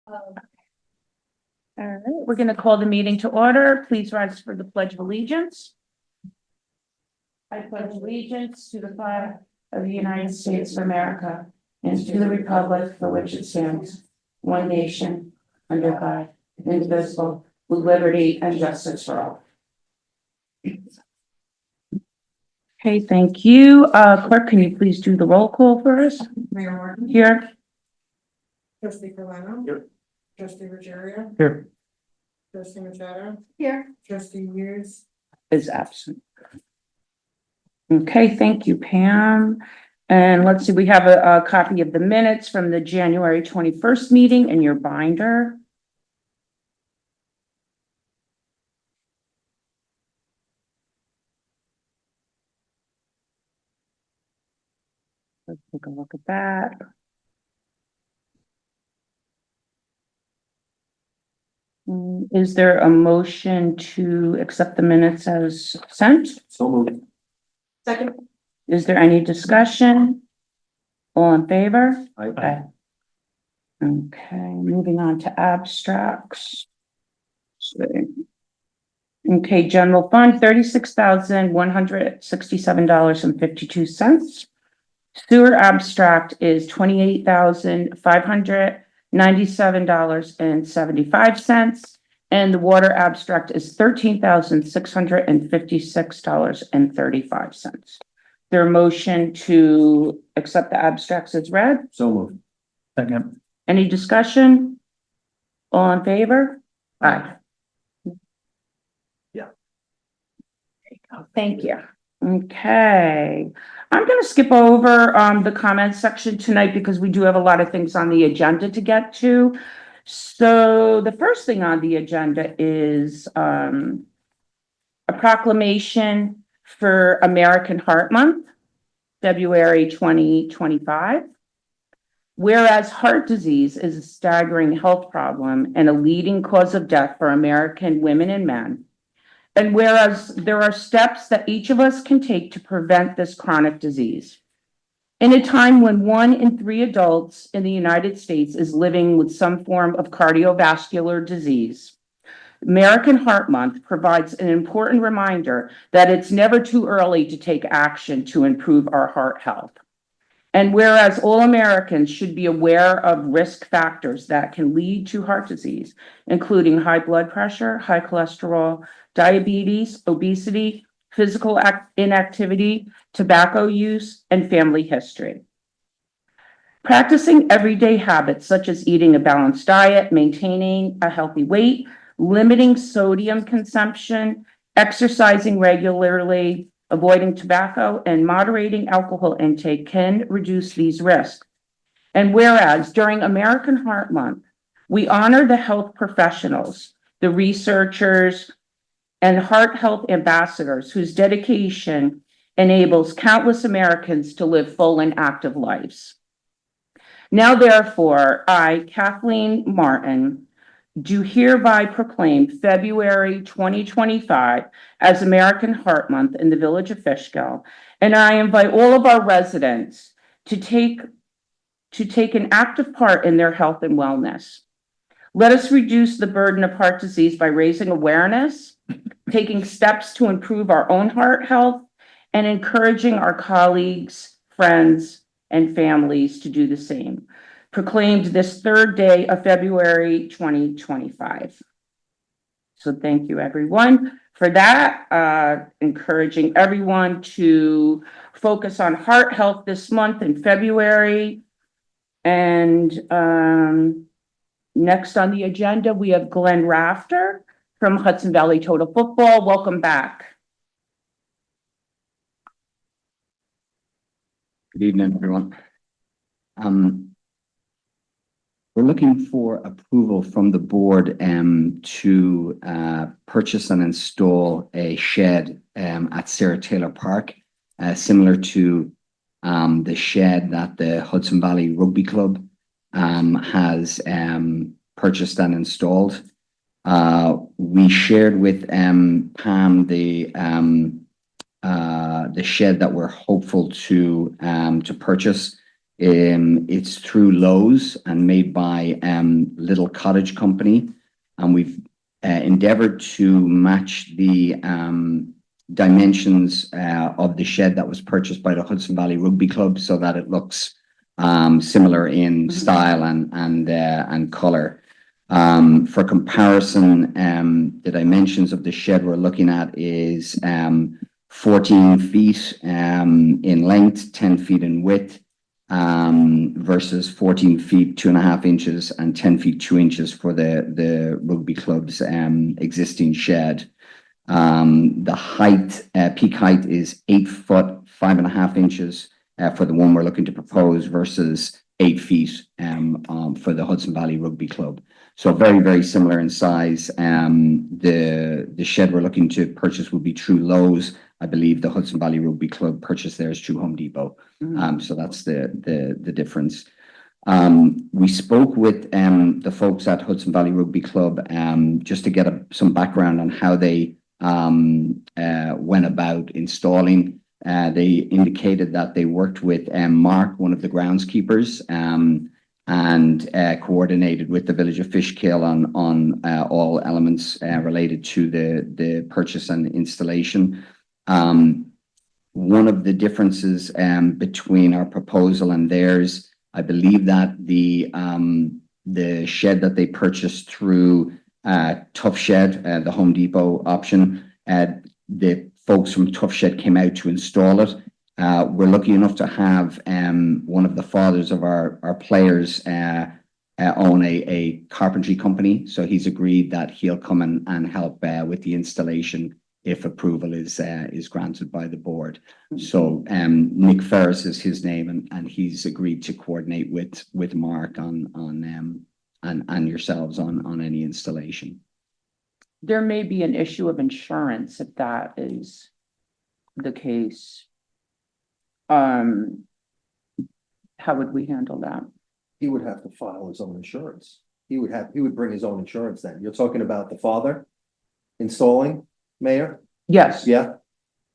All right, we're going to call the meeting to order. Please rise for the Pledge of Allegiance. I pledge allegiance to the flag of the United States of America and to the republic for which it stands, one nation, under God, indivisible, with liberty and justice for all. Okay, thank you. Clerk, can you please do the roll call for us? Mayor Martin. Here. Trustee Carlino. Here. Trustee Ruggiero. Here. Trustee Machado. Here. Trustee Hughes. Is absent. Okay, thank you, Pam. And let's see, we have a copy of the minutes from the January 21st meeting in your binder. Let's take a look at that. Is there a motion to accept the minutes as sent? So moved. Second. Is there any discussion? All in favor? Aye. Okay, moving on to abstracts. Okay, general fund, $36,167.52. Sewer abstract is $28,597.75. And the water abstract is $13,656.35. Their motion to accept the abstracts as read. So moved. Second. Any discussion? All in favor? Aye. Yeah. Thank you. Okay. I'm going to skip over the comments section tonight because we do have a lot of things on the agenda to get to. So the first thing on the agenda is a proclamation for American Heart Month, February 2025. Whereas heart disease is a staggering health problem and a leading cause of death for American women and men, and whereas there are steps that each of us can take to prevent this chronic disease. In a time when 1 in 3 adults in the United States is living with some form of cardiovascular disease, American Heart Month provides an important reminder that it's never too early to take action to improve our heart health. And whereas all Americans should be aware of risk factors that can lead to heart disease, including high blood pressure, high cholesterol, diabetes, obesity, physical inactivity, tobacco use, and family history. Practicing everyday habits such as eating a balanced diet, maintaining a healthy weight, limiting sodium consumption, exercising regularly, avoiding tobacco, and moderating alcohol intake can reduce these risks. And whereas during American Heart Month, we honor the health professionals, the researchers, and heart health ambassadors whose dedication enables countless Americans to live full and active lives. Now, therefore, I, Kathleen Martin, do hereby proclaim February 2025 as American Heart Month in the Village of Fishkill, and I invite all of our residents to take an active part in their health and wellness. Let us reduce the burden of heart disease by raising awareness, taking steps to improve our own heart health, and encouraging our colleagues, friends, and families to do the same. Proclaimed this 3rd day of February 2025. So thank you, everyone, for that. Encouraging everyone to focus on heart health this month in February. And next on the agenda, we have Glenn Rafter from Hudson Valley Total Football. Welcome back. Good evening, everyone. We're looking for approval from the board to purchase and install a shed at Sarah Taylor Park, similar to the shed that the Hudson Valley Rugby Club has purchased and installed. We shared with Pam the shed that we're hopeful to purchase. It's through Lowe's and made by Little Cottage Company, and we've endeavored to match the dimensions of the shed that was purchased by the Hudson Valley Rugby Club so that it looks similar in style and color. For comparison, the dimensions of the shed we're looking at is 14 feet in length, 10 feet in width, versus 14 feet 2.5 inches and 10 feet 2 inches for the rugby club's existing shed. The height, peak height is 8 foot 5.5 inches for the one we're looking to propose versus 8 feet for the Hudson Valley Rugby Club. So very, very similar in size. The shed we're looking to purchase will be through Lowe's. I believe the Hudson Valley Rugby Club purchased theirs through Home Depot. So that's the difference. We spoke with the folks at Hudson Valley Rugby Club just to get some background on how they went about installing. They indicated that they worked with Mark, one of the groundskeepers, and coordinated with the village of Fishkill on all elements related to the purchase and installation. One of the differences between our proposal and theirs, I believe that the shed that they purchased through Tough Shed, the Home Depot option, the folks from Tough Shed came out to install it. We're lucky enough to have one of the fathers of our players own a carpentry company, so he's agreed that he'll come and help with the installation if approval is granted by the board. So Nick Ferris is his name, and he's agreed to coordinate with Mark on yourselves on any installation. There may be an issue of insurance if that is the case. How would we handle that? He would have to file his own insurance. He would bring his own insurance then. You're talking about the father installing, Mayor? Yes. Yeah.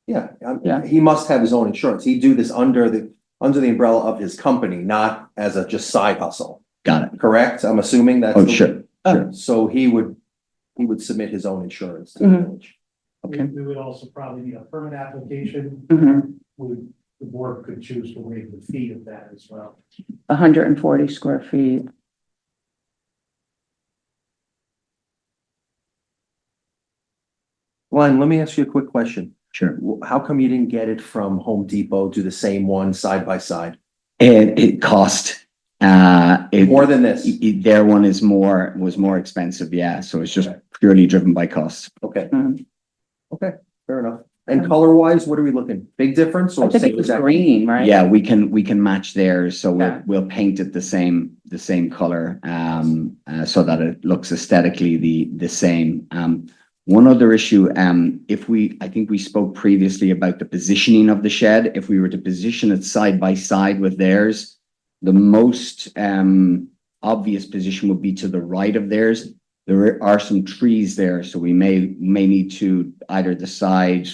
Yeah, Yeah. he must have his own insurance. He'd do this under the umbrella of his company, not as a just side hustle, Got it. correct? I'm assuming that's. Oh, sure. Sure. So he would submit his own insurance to the village. Okay. We would also probably need a permit application. Mhm. The board could choose to waive the fee of that as well. 140 square feet. Glenn, let me ask you a quick question. Sure. How come you didn't get it from Home Depot, do the same one side by side? It cost More than this? their one was more expensive, yeah. So it's just Okay. purely driven by cost. Okay. Mhm. Okay, fair enough. And color wise, what are we looking? Big difference I or think same it was exact? green, right? Yeah, we can match theirs, so Yeah. we'll paint it the same color, so that it looks aesthetically the same. One other issue, I think we spoke previously about the positioning of the shed. If we were to position it side by side with theirs, the most obvious position would be to the right of theirs. There are some trees there, so we may need to either decide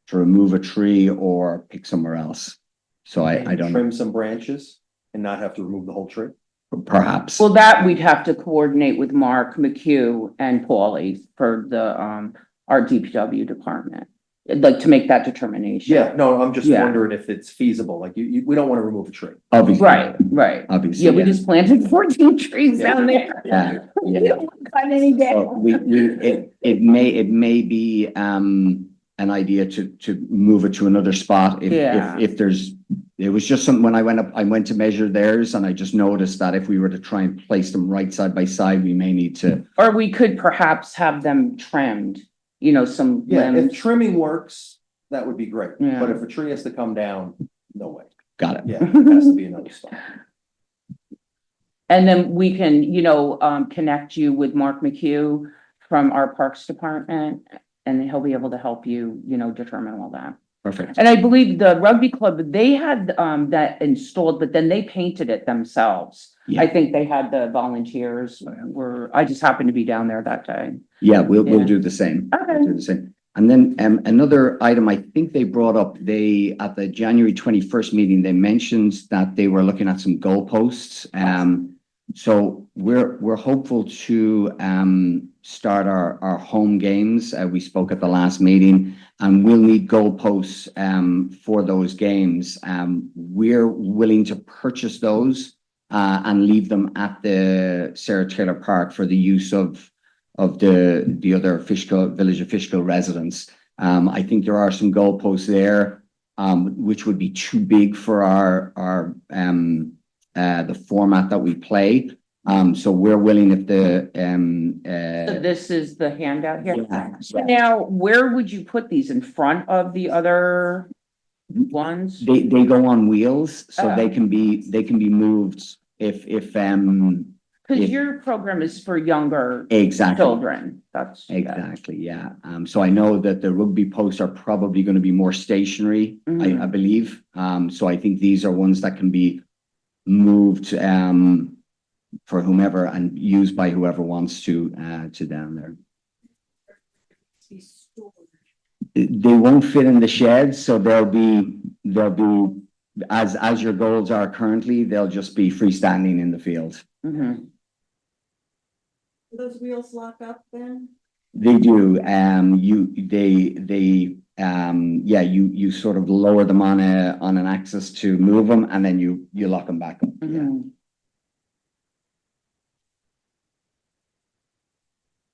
to remove a tree or pick somewhere else. So I don't know, Trim some branches and not have to remove the whole tree? perhaps. Well, that we'd have to coordinate with Mark McHugh and Paulie for the our DPW department, like to make that determination. Yeah, no, I'm just Yeah. wondering if it's feasible, like we don't want to remove a tree. Obviously. Right. Obviously. Yeah, we just planted 14 trees down there. Yeah, We yeah. don't cut any Well, down. it may be an idea to move it to another spot Yeah. if there's, it was just something when I went to measure theirs, and I just noticed that if we were to try and place them right side by side, we may need to. Or we could perhaps have them trimmed, some Yeah, if limbs. trimming works, that would be great, Yeah. but if a tree has to come down, no way. Got it. Yeah, it has to be another spot. And then we can, connect you with Mark McHugh from our Parks Department, and he'll be able to help you, determine all that. Perfect. And I believe the rugby club, they had that installed, but then they painted it themselves. Yeah. I think they had the volunteers I just happened to be down there that day. Yeah, we'll Yeah. do the same. Okay. We'll do the same. And then another item I think they brought up, at the January 21st meeting, they mentioned that they were looking at some goalposts. So we're hopeful to start our home games. We spoke at the last meeting, and we'll need goalposts for those games. We're willing to purchase those and leave them at the Sarah Taylor Park for the use of the other Village of Fishkill residents. I think there are some goalposts there, which would be too big for the format that we play. So we're willing if So this is the handout here. Yeah. So now, where would you put these? In front of the other ones? they go on wheels, so Oh. they can be moved if Because your program is for younger exactly. children. That's. yeah. Exactly, yeah. So I know that the rugby posts are probably going to be more stationary, Mhm. I believe. So I think these are ones that can be moved for whomever and used by whoever wants to down there. They won't fit in the sheds, so they'll be as your goals are currently, they'll just be freestanding in the field. Mhm. Do those wheels lock up then? They do. You sort of lower them on an axis to move them, and then you lock them back up. Yeah. Mhm.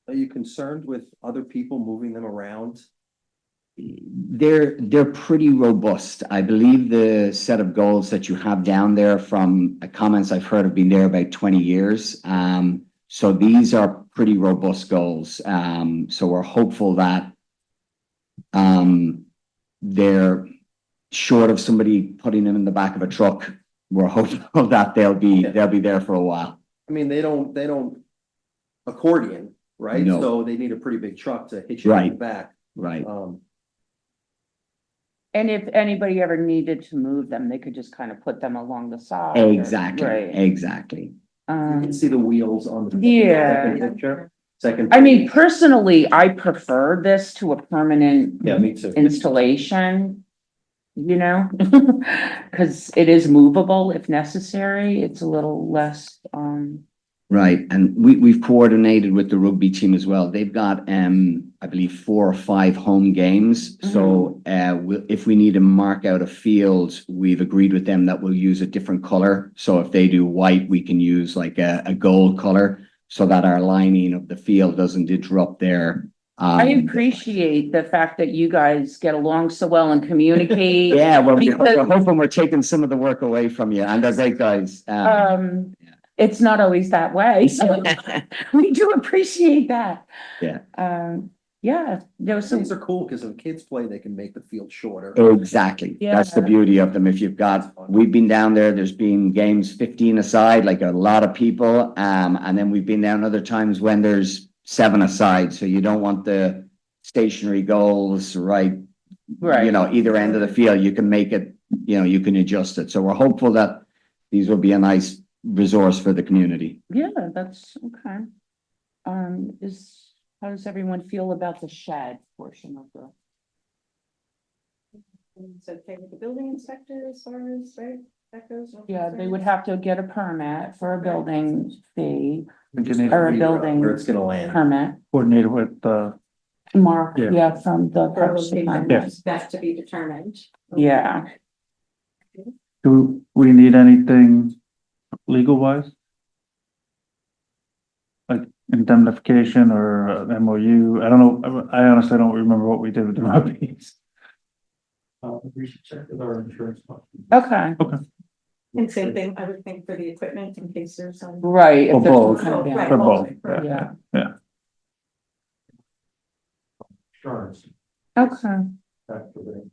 Are you concerned with other people moving them around? They're pretty robust. I believe the set of goals that you have down there from comments I've heard have been there about 20 years. So these are pretty robust goals. So we're hopeful that they're short of somebody putting them in the back of a truck. We're hopeful that they'll be there for a while. I mean, they don't accordion, right? No. So they need a pretty big truck to hitch it in the Right. back. Right. And if anybody ever needed to move them, they could just kind of put them along the side. or- Exactly. Right. Exactly. You can Um, see the wheels on the. Yeah. second picture. Second. I mean, personally, I prefer this to a permanent Yeah, me too. installation. You know, because it is movable if necessary. It's a little less, Right, and we've coordinated with the rugby team as well. They've got, I believe, 4 or 5 home games. So, if we need to mark out a field, we've agreed with them that we'll use a different color. So if they do white, we can use like a gold color so that our lining of the field doesn't interrupt their. I appreciate the fact that you guys get along so well and communicate. Yeah, well, Because- we're hoping we're taking some of the work away from you, and they're great guys. It's not always that way, so we do appreciate that. Yeah. Yeah, there was some, These are cool because when kids play, they can make the field shorter. Exactly. That's the Yeah. beauty of them. If you've got, we've been down there's been games 15 aside, like a lot of people. And then we've been down other times when there's 7 aside. So you don't want the stationary goals, right? right. You know, either end of the field, you can make it, you can adjust it. So we're hopeful that these will be a nice resource for the community. Yeah, that's okay. How does everyone feel about the shed portion of the? So okay with the building inspector as far as, right, that goes? Yeah, they would have to get a permit for a building fee, think you need or a to be building Where it's gonna land. permit. coordinated with, Mark, Yeah. yeah, from the. Or location, Yeah. that's to be determined. Yeah. do we need anything legal wise? Like indemnification or MOU? I don't know. I honestly don't remember what we did with the rugbies. We should check with our insurance company. Okay, And same thing, I would think for the equipment in case there's some. right. if For there's both. some kind of- For both, Right. Yeah, Insurance. okay, Back to the-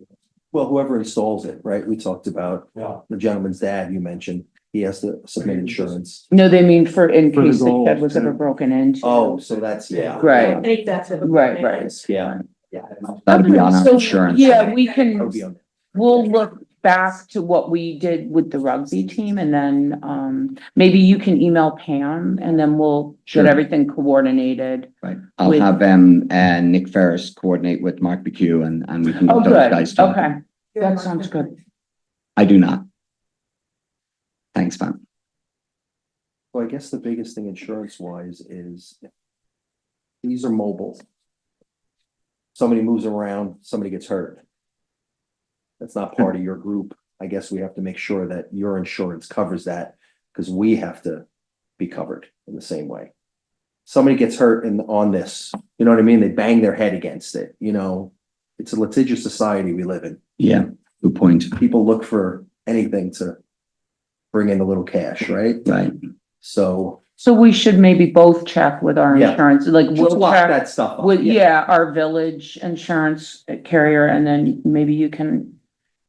Well, whoever installs it, right? We talked about Yeah. the gentleman's dad you mentioned. He has to submit insurance. no, they mean in For the case the shed goals, was ever too. broken into. Oh, so that's, yeah. Right. I think that's. what the Right, plan right. is. Yeah. Yeah. That'll be on our So, insurance. Yeah, we That would can, be on there. we'll look back to what we did with the rugby team and then, maybe you can email Pam and then we'll Sure. get everything coordinated. Right. I'll With- have, Nick Ferris coordinate with Mark McHugh and we can Oh, get those good. guys talking. Okay, that sounds good. I do not. Thanks, Pam. Well, I guess the biggest thing insurance wise is these are mobile. Somebody moves around, somebody gets hurt. That's not part of your group. I guess we have to make sure that your insurance covers that because we have to be covered in the same way. Somebody gets hurt on this, you know what I mean? They bang their head against it, you know? It's a litigious society we live in. Yeah, good point. People look for anything to bring in a little cash, right? Right. So So we should maybe both check with our Yeah. insurance, like just we'll lock check that stuff up. with, yeah, our village insurance carrier, and then maybe you can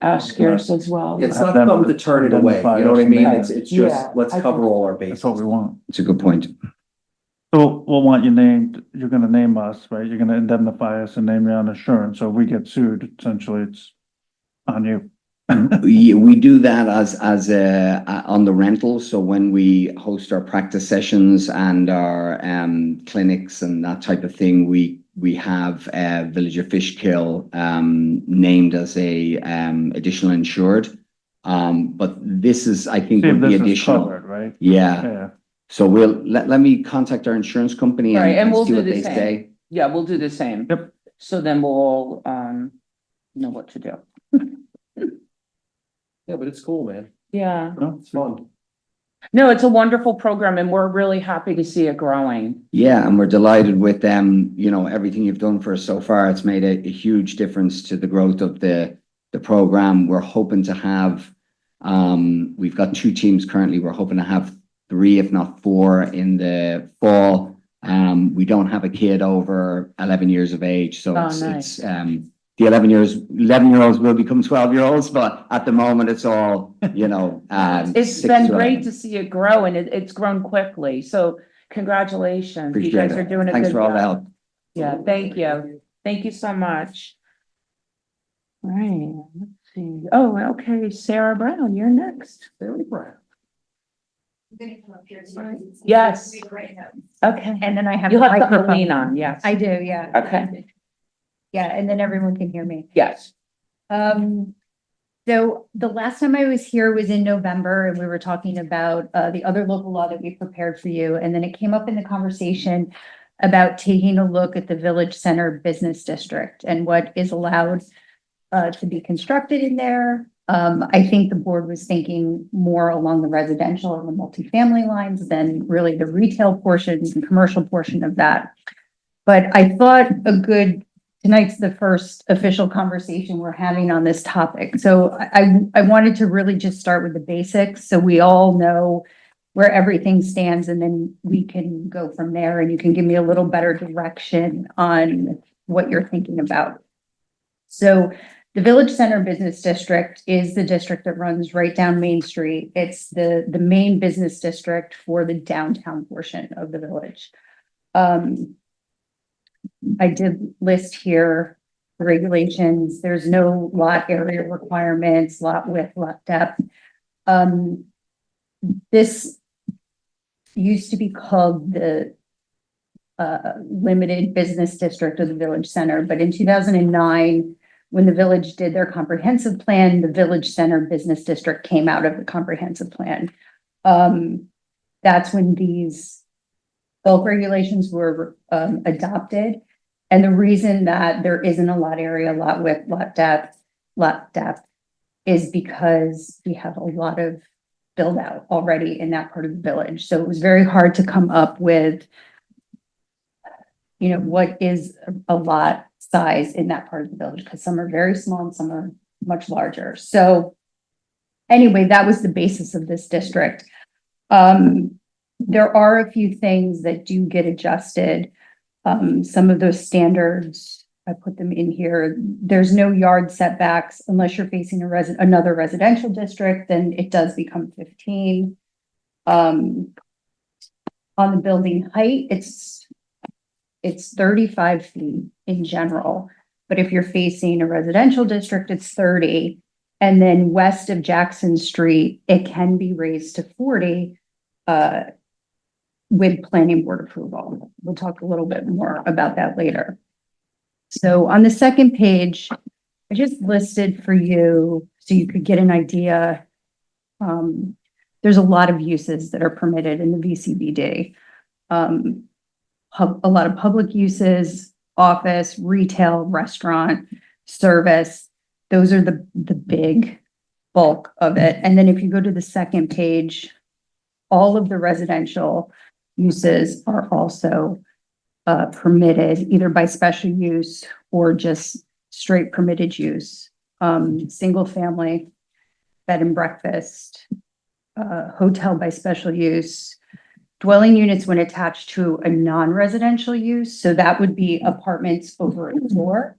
ask yours as well. It's Have not them something to turn it away, you know what I mean? It's Yeah, just, let's I cover think- all our That's bases. what we want. It's a good point. So we'll want you named, you're gonna name us, right? You're gonna indemnify us and name your own insurance. So if we get sued, essentially it's on you. We do that as on the rental. So when we host our practice sessions and our clinics and that type of thing, we have Village of Fishkill named as a additional insured. But this is, I think, See if would be this is additional. covered, right? Yeah. Yeah. So we'll let me contact our insurance company Right, and and we'll see do what the they same. say. Yeah, we'll do the same. Yep. So then we'll all, know what to do. Yeah, but it's cool, man. Yeah, No, It's fun. no, it's a wonderful program and we're really happy to see it growing. Yeah, and we're delighted with everything you've done for us so far. It's made a huge difference to the growth of the program. We're hoping to have, we've got 2 teams currently. We're hoping to have 3, if not 4 in the fall. We don't have a kid over 11 years of age, so Oh, it's nice. the 11-year-olds will become 12-year-olds, but at the moment it's all, It's 6 been to great 11. to see it grow and it's grown quickly. So congratulations. You Appreciate guys are it. doing a Thanks good for all the job. help. Yeah, thank you. Thank you so much. All right, let's see. Oh, okay, Sarah Brown, you're next. Very proud. Yes. Okay. And then I have. You'll the have something to microphone. lean on, yes. I do, yeah. Okay, Yeah, and then everyone can hear me. yes. So the last time I was here was in November and we were talking about the other local law that we prepared for you. And then it came up in the conversation about taking a look at the Village Center Business District and what is allowed to be constructed in there. I think the board was thinking more along the residential and the multifamily lines than really the retail portion and commercial portion of that. But I thought tonight's the first official conversation we're having on this topic. So I wanted to really just start with the basics, so we all know where everything stands, and then we can go from there, and you can give me a little better direction on what you're thinking about. So the Village Center Business District is the district that runs right down Main Street. It's the main business district for the downtown portion of the village. I did list here the regulations. There's no lot area requirements, lot width, lot depth. This used to be called the limited business district of the village center, but in 2009, when the village did their comprehensive plan, the Village Center Business District came out of the comprehensive plan. That's when these bulk regulations were adopted. And the reason that there isn't a lot area, lot width, lot depth is because we have a lot of build out already in that part of the village. So it was very hard to come up with, what is a lot size in that part of the village, because some are very small and some are much larger. So anyway, that was the basis of this district. There are a few things that do get adjusted. Some of those standards, I put them in here. There's no yard setbacks unless you're facing another residential district, then it does become 15. On the building height, it's 35 feet in general, but if you're facing a residential district, it's 30. And then west of Jackson Street, it can be raised to 40 with planning board approval. We'll talk a little bit more about that later. So on the second page, I just listed for you so you could get an idea. There's a lot of uses that are permitted in the VCBD. A lot of public uses, office, retail, restaurant, service. Those are the big bulk of it. And then if you go to the second page, all of the residential uses are also permitted either by special use or just straight permitted use. Single family, bed and breakfast, hotel by special use, dwelling units when attached to a non-residential use. So that would be apartments over a store,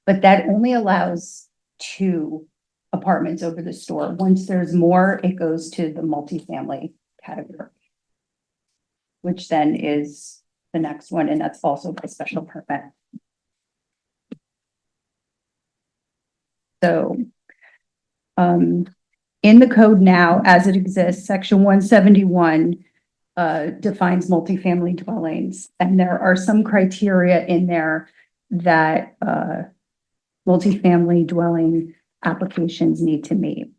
but that only allows 2 apartments over the store. Once there's more, it goes to the multifamily category, which then is the next one, and that's also by special permit. So, in the code now, as it exists, section 171 defines multifamily dwellings, and there are some criteria in there that multifamily dwelling applications need to meet.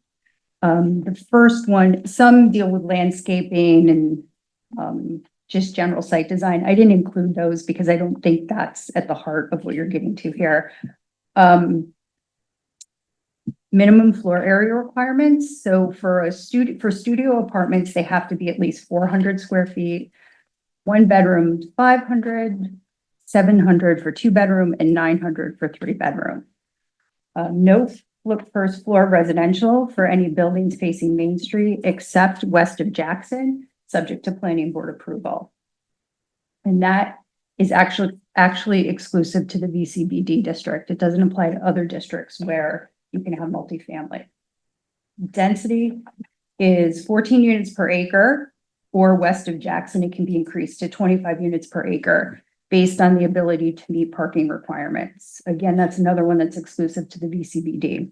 The first one, some deal with landscaping and just general site design. I didn't include those because I don't think that's at the heart of what you're getting to here. Minimum floor area requirements. So for studio apartments, they have to be at least 400 square feet, 1 bedroom, 500, 700 for 2 bedroom, and 900 for 3 bedroom. No first floor residential for any buildings facing Main Street except west of Jackson, subject to planning board approval. And that is actually exclusive to the VCBD district. It doesn't apply to other districts where you can have multifamily. Density is 14 units per acre, or west of Jackson, it can be increased to 25 units per acre based on the ability to meet parking requirements. Again, that's another one that's exclusive to the VCBD.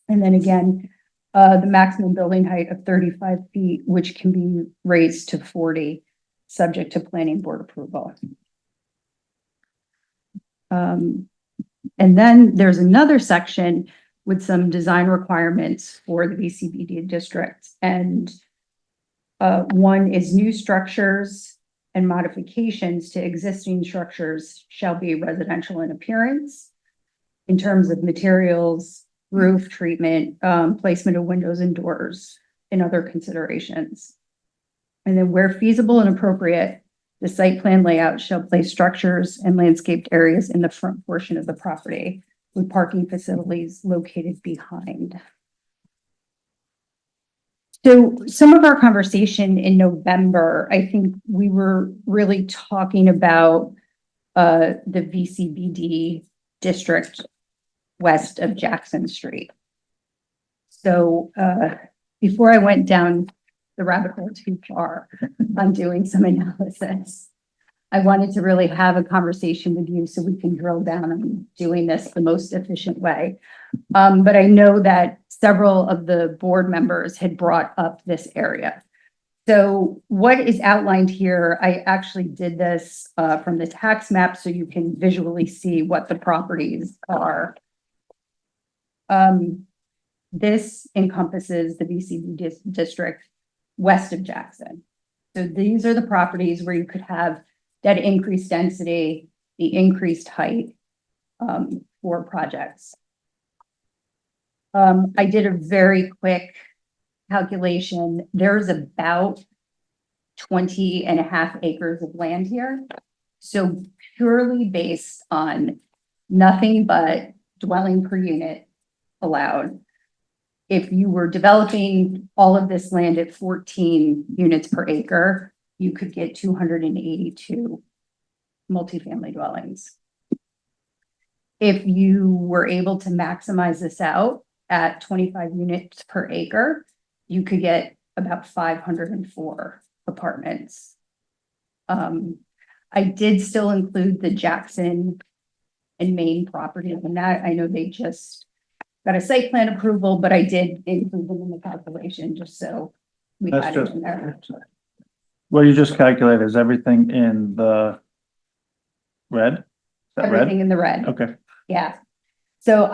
And then again, the maximum building height of 35 feet, which can be raised to 40, subject to planning board approval. And then there's another section with some design requirements for the VCBD district. And one is new structures and modifications to existing structures shall be residential in appearance in terms of materials, roof treatment, placement of windows and doors, and other considerations. And then where feasible and appropriate, the site plan layout shall place structures and landscaped areas in the front portion of the property with parking facilities located behind. So some of our conversation in November, I think we were really talking about the VCBD district west of Jackson Street. So before I went down the rabbit hole too far on doing some analysis, I wanted to really have a conversation with you so we can drill down on doing this the most efficient way. But I know that several of the board members had brought up this area. So what is outlined here, I actually did this from the tax map so you can visually see what the properties are. This encompasses the VCB district west of Jackson. So these are the properties where you could have that increased density, the increased height for projects. I did a very quick calculation. There's about 20.5 acres of land here. So purely based on nothing but dwelling per unit allowed. If you were developing all of this land at 14 units per acre, you could get 282 multifamily dwellings. If you were able to maximize this out at 25 units per acre, you could get about 504 apartments. I did still include the Jackson and Maine property in that. I know they just got a site plan approval, but I did include them in the calculation just so we That's had it just, in there. what you just calculated is everything in the red? Is that red? Everything in the red. Okay, Yeah. So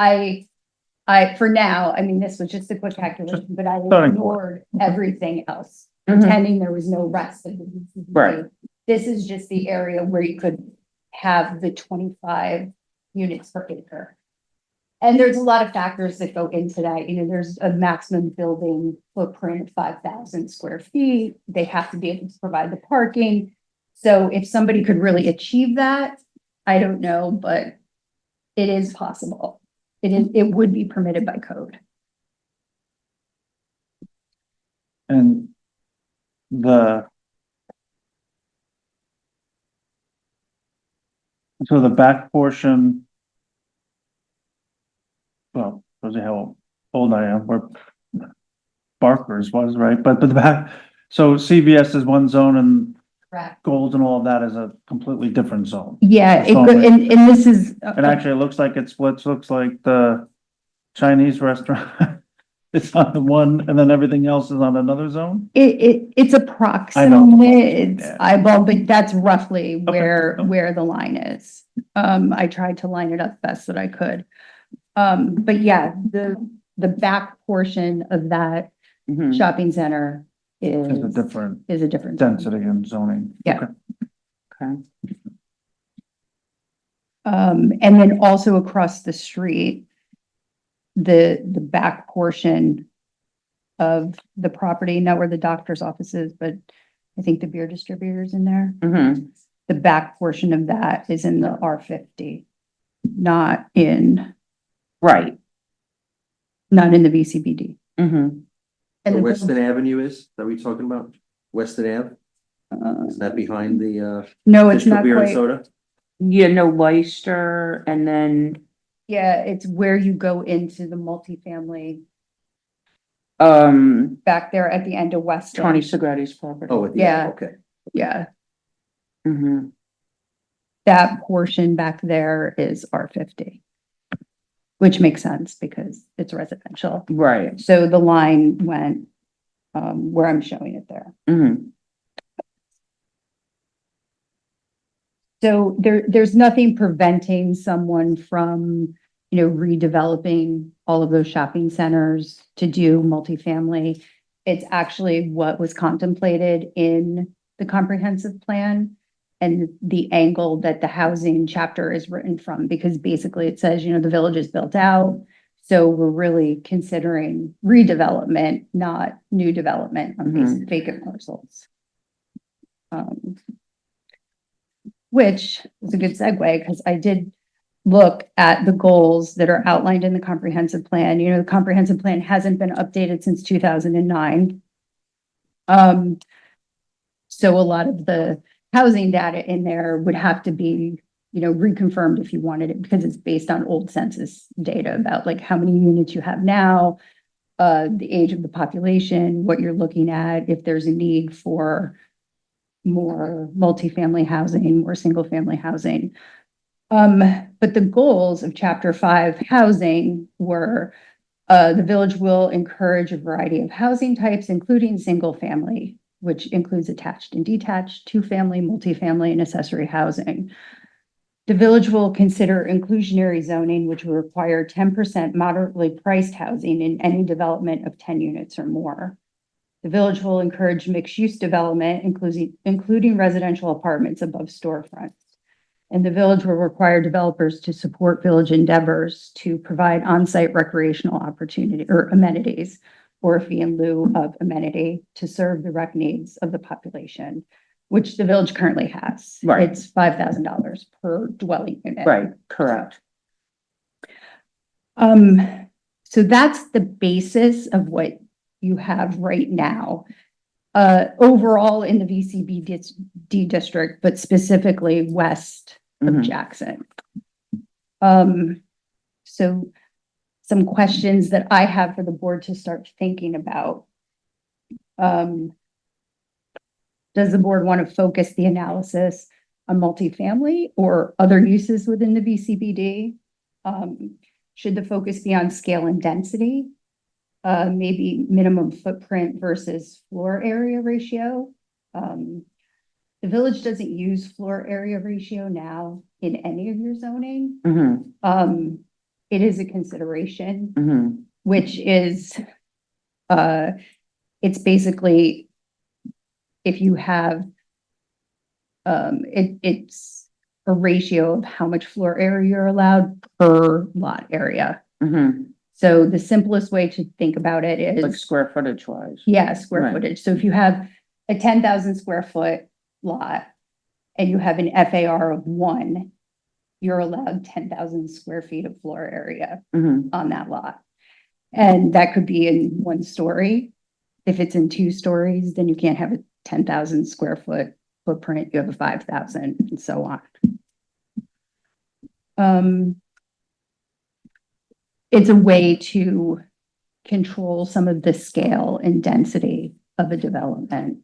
for now, I mean, this was just a quick calculation, but I starting ignored everything else, Mhm. pretending there was no rest of the VCBD. Right. This is just the area where you could have the 25 units per acre. And there's a lot of factors that go into that. You know, there's a maximum building footprint of 5,000 square feet. They have to be able to provide the parking. So if somebody could really achieve that, I don't know, but it is possible. It would be permitted by code. and so the back portion, well, shows you how old I am, we're Barker's was, right? But the back, so CVS is one zone and Correct. Gold and all of that is a completely different zone. Yeah, It's all right. and this is. And actually, it looks like it splits, looks like the Chinese restaurant is on the one, and then everything else is on another zone? It's I know. approximate, it's Yeah. eyeball, but that's roughly Okay. where the line is. I tried to line it up best that I could. But yeah, the back portion of that Mhm. shopping center It's a is different a different. zone. density and zoning. Yeah. Okay. Okay. And then also across the street, the back portion of the property, not where the doctor's office is, but I think the beer distributor's in there. Mhm. The back portion of that is in the R50, not in Right. the VCBD. Mhm. And Where the- Weston Avenue is, that we talking about? Weston Ave, is that behind the No, it's Fishkill not Beer and quite. Soda? Yeah, no Leicester, and then, Yeah, it's where you go into the multifamily back there at the end of Weston. Tony Segretti's property. Oh, at the Yeah. end, okay. Yeah, Mhm. that portion back there is R50. Which makes sense because it's residential. Right. So the line went where I'm showing it there. Mhm. So there's nothing preventing someone from, redeveloping all of those shopping centers to do multifamily. It's actually what was contemplated in the comprehensive plan and the angle that the housing chapter is written from, because basically it says, the village is built out. So we're really considering redevelopment, not new development on these vacant parcels. Which is a good segue because I did look at the goals that are outlined in the comprehensive plan. The comprehensive plan hasn't been updated since 2009. So a lot of the housing data in there would have to be, reconfirmed if you wanted it, because it's based on old census data about like how many units you have now, the age of the population, what you're looking at, if there's a need for more multifamily housing, more single-family housing. But the goals of Chapter 5 housing were the village will encourage a variety of housing types, including single-family, which includes attached and detached, two-family, multifamily, and accessory housing. The village will consider inclusionary zoning, which will require 10% moderately priced housing in any development of 10 units or more. The village will encourage mixed-use development, including residential apartments above storefronts. And the village will require developers to support village endeavors to provide on-site recreational opportunity or amenities or a fee in lieu of amenity to serve the rec needs of the population, which the village currently has. Right. It's $5,000 per dwelling unit. Right, correct. So that's the basis of what you have right now. Overall in the VCBD district, but specifically west of Mhm. Jackson. So some questions that I have for the board to start thinking about. Does the board want to focus the analysis on multifamily or other uses within the VCBD? should the focus be on scale and density? Maybe minimum footprint versus floor area ratio? The village doesn't use floor area ratio now in any of your zoning. It is a consideration, which is, it's basically if you have, it's a ratio of how much floor area you're allowed per lot area. So the simplest way to think about it Like is, square footage wise. yeah, square Right. footage. So if you have a 10,000 square foot lot and you have an FAR of 1, you're allowed 10,000 square feet of floor area on that lot. And that could be in 1 story. If it's in 2 stories, then you can't have a 10,000 square foot footprint, you have a 5,000 and so on. It's a way to control some of the scale and density of a development.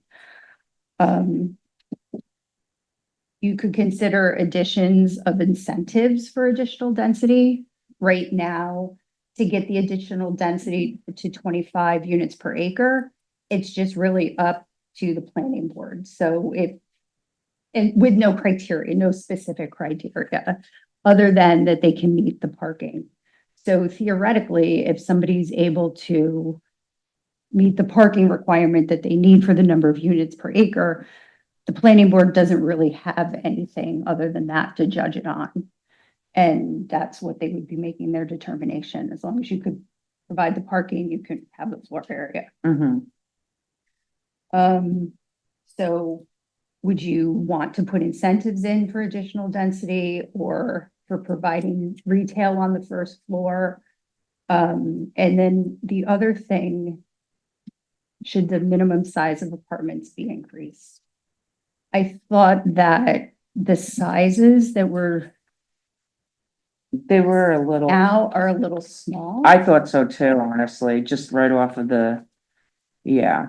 You could consider additions of incentives for additional density. Right now, to get the additional density to 25 units per acre, it's just really up to the planning board. So and with no criteria, no specific criteria, other than that they can meet the parking. So theoretically, if somebody's able to meet the parking requirement that they need for the number of units per acre, the planning board doesn't really have anything other than that to judge it on. And that's what they would be making their determination. As long as you could provide the parking, you can have the floor area. So would you want to put incentives in for additional density or for providing retail on the first floor? And then the other thing, should the minimum size of apartments be increased? I thought that the sizes that were They were a little, now are a little small. I thought so too, honestly, just right off of yeah.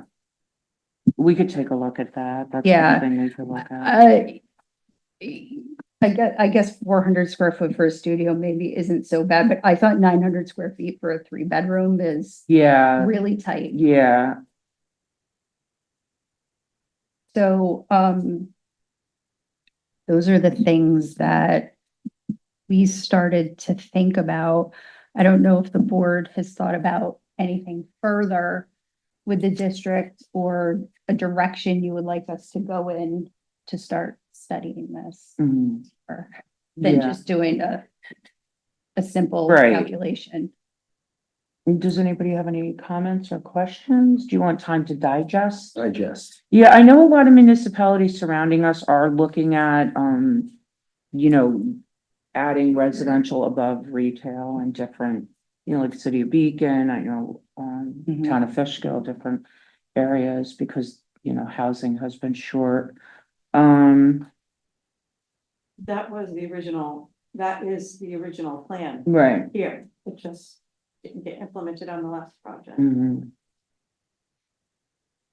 We could take a look at that. That's Yeah. something we could look at. I guess 400 square foot for a studio maybe isn't so bad, but I thought 900 square feet for a 3-bedroom is Yeah, really tight. yeah, So, those are the things that we started to think about. I don't know if the board has thought about anything further with the district or a direction you would like us to go in to start studying this, or than Yeah. just doing a simple Right. calculation. Does anybody have any comments or questions? Do you want time to digest? Digest. Yeah, I know a lot of municipalities surrounding us are looking at, you know, adding residential above retail and different, like City of Beacon, I know, Town of Fishkill, different areas because, housing has been short. That is the original plan Right. here. It just didn't get implemented on the last project.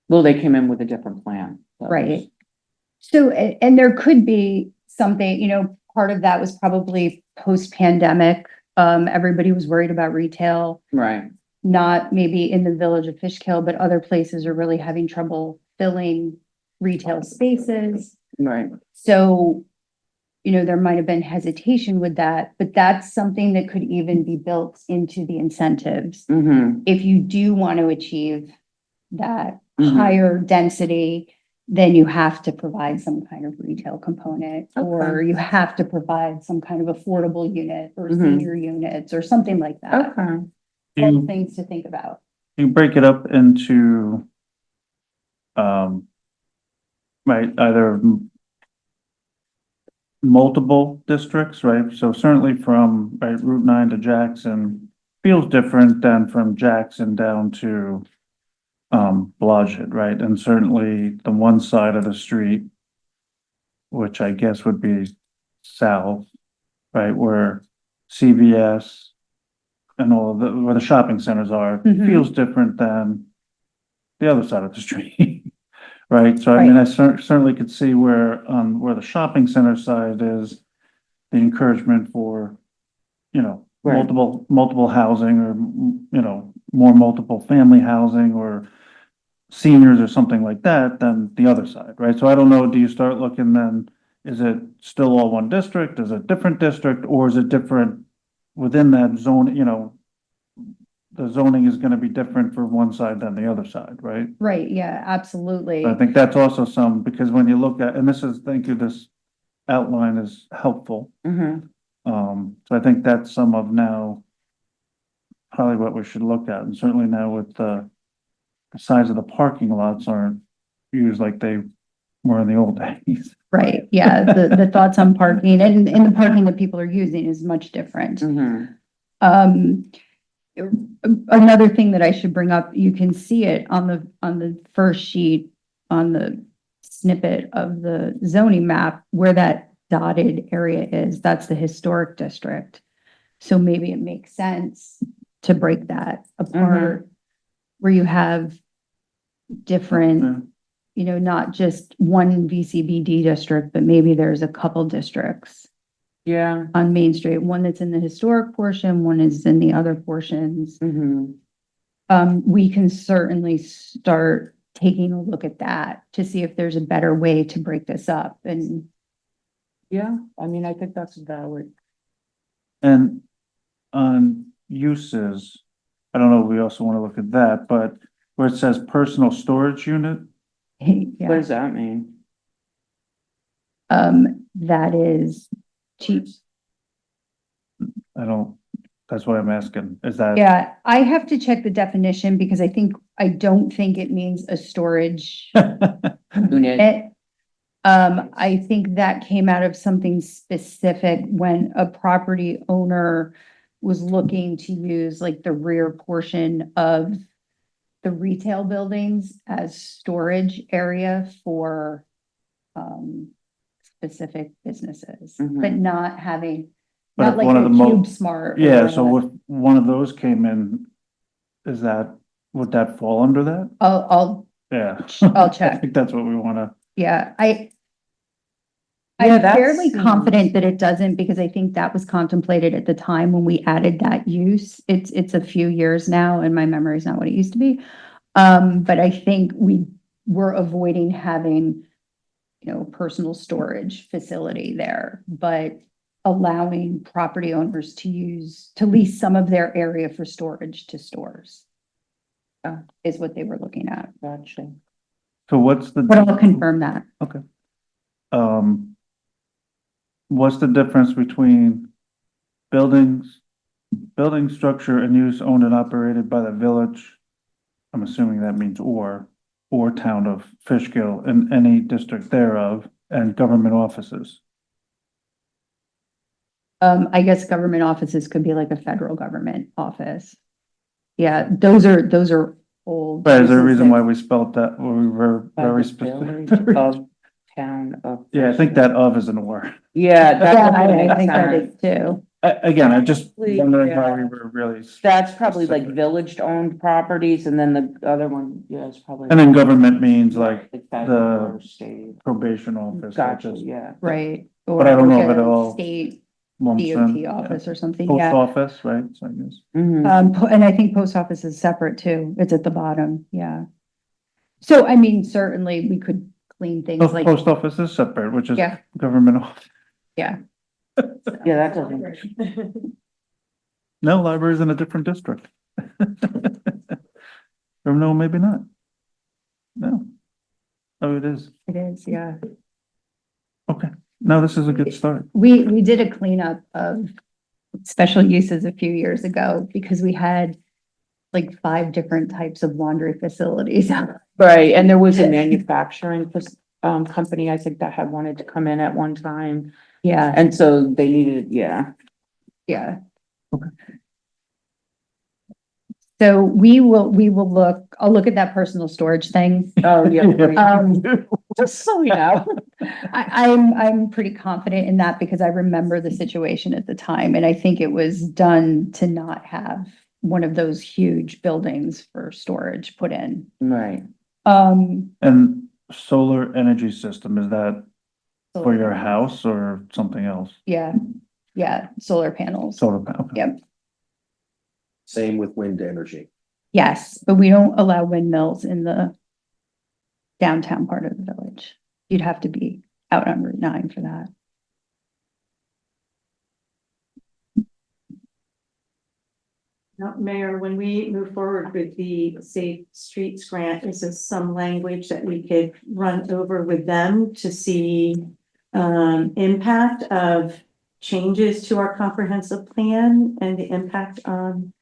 Well, they came in with a different plan. That was- Right. So, and there could be something, part of that was probably post-pandemic. Everybody was worried about retail, Right, not maybe in the village of Fishkill, but other places are really having trouble filling retail spaces. right. So, there might have been hesitation with that, but that's something that could even be built into the incentives. If you do want to achieve that higher density, then you have to provide some kind of retail component, or Okay. you have to provide some kind of affordable unit or Mhm. senior units or something like that. Okay. All You, things to think about. you break it up into, right, either multiple districts, right? So certainly from, right, Route 9 to Jackson feels different than from Jackson down to Blodgett, right? And certainly the one side of the street, which I guess would be south, right, where CVS and all of where the shopping centers are, Mhm. feels different than the other side of the street. Right, so I mean, I certainly could see where the shopping center side is, the encouragement for, Right. multiple housing or, you know, more multiple family housing or seniors or something like that than the other side, right? So I don't know, do you start looking then, is it still all one district? Is it different district or is it different within that zone, you know? The zoning is gonna be different for one side than the other side, right? Right, yeah, absolutely. I think that's also because when you look at, and this is, thank you, this outline is helpful. Mhm. So I think that's some of now probably what we should look at, and certainly now with the size of the parking lots aren't used like they were in the old days. Right, yeah, the thoughts on parking and the parking that people are using is much different. Mhm. Um, another thing that I should bring up, you can see it on the first sheet, on the snippet of the zoning map, where that dotted area is, that's the historic district. So maybe it makes sense to break that apart, where you have different, you know, not just one VCBD district, but maybe there's a couple districts Yeah. on Main Street, one that's in the historic portion, one is in the other portions. Mhm. We can certainly start taking a look at that to see if there's a better way to break this up and Yeah, I mean, I think that's valid. And on uses, I don't know if we also want to look at that, but where it says personal storage unit, What yeah, does that mean? that is cheap. I don't, that's why I'm asking, is that? Yeah, I have to check the definition because I don't think it means a storage Unit. unit. I think that came out of something specific when a property owner was looking to use like the rear portion of the retail buildings as storage area for specific businesses, but Mhm. not having, But not if like one of a the Cube Smart. Yeah, or so a- if one of those came in, would that fall under that? I'll Yeah. I'll I check. think that's what we wanna, Yeah, Yeah, I'm that fairly seems- confident that it doesn't, because I think that was contemplated at the time when we added that use. It's a few years now and my memory is not what it used to be. But I think we were avoiding having, you know, personal storage facility there, but allowing property owners to lease some of their area for storage to stores. Is what they were looking at, Gotcha. so what's the? but I'll confirm that. Um, what's the difference between buildings, building structure and use owned and operated by the village? I'm assuming that means or town of Fishkill and any district thereof and government offices. I guess government offices could be like a federal government office. Yeah, those are old. But is there a uses reason that- why we spelt that, we were By very the village specific? of town of. Yeah, I think that of is an or. Yeah, that Yeah, doesn't I make think that sense. is too. Again, I just Actually, wondering why yeah. we were really, That's probably like Specific. village-owned properties, and then the other one, yeah, is probably. and then government means like federal or the state. probation office. Gotcha, which is yeah. Right. But I don't know Or if it like a all state lumps in, DOT yeah. office or something, Post yeah. office, right? So I guess. Mhm. And I think post office is separate too. It's at the bottom, yeah. So I mean, certainly we could clean things like, Post office is separate, which is Yeah. government office. Yeah, that doesn't. No, library's in a different district. Or no, maybe not. No. Oh, it is. it is, yeah. Okay. No, this is a good start. We did a cleanup of special uses a few years ago because we had like 5 different types of laundry facilities. Right, and there was a manufacturing company, I think, that had wanted to come in at one time, Yeah, and so they needed, yeah. yeah. Okay. So we will look, I'll look at that personal storage thing. Oh, yeah. Um, Just so you know. I'm pretty confident in that because I remember the situation at the time, and I think it was done to not have one of those huge buildings for storage put in. Right. And solar energy system, is that for solar your panels. house or something else? Yeah, solar panels. Solar panel. Yep. Same with wind energy. Yes, but we don't allow windmills in the downtown part of the village. You'd have to be out on Route 9 for that. Now, Mayor, when we move forward with the Safe Streets Grant, is there some language that we could run over with them to see impact of changes to our comprehensive plan and the impact on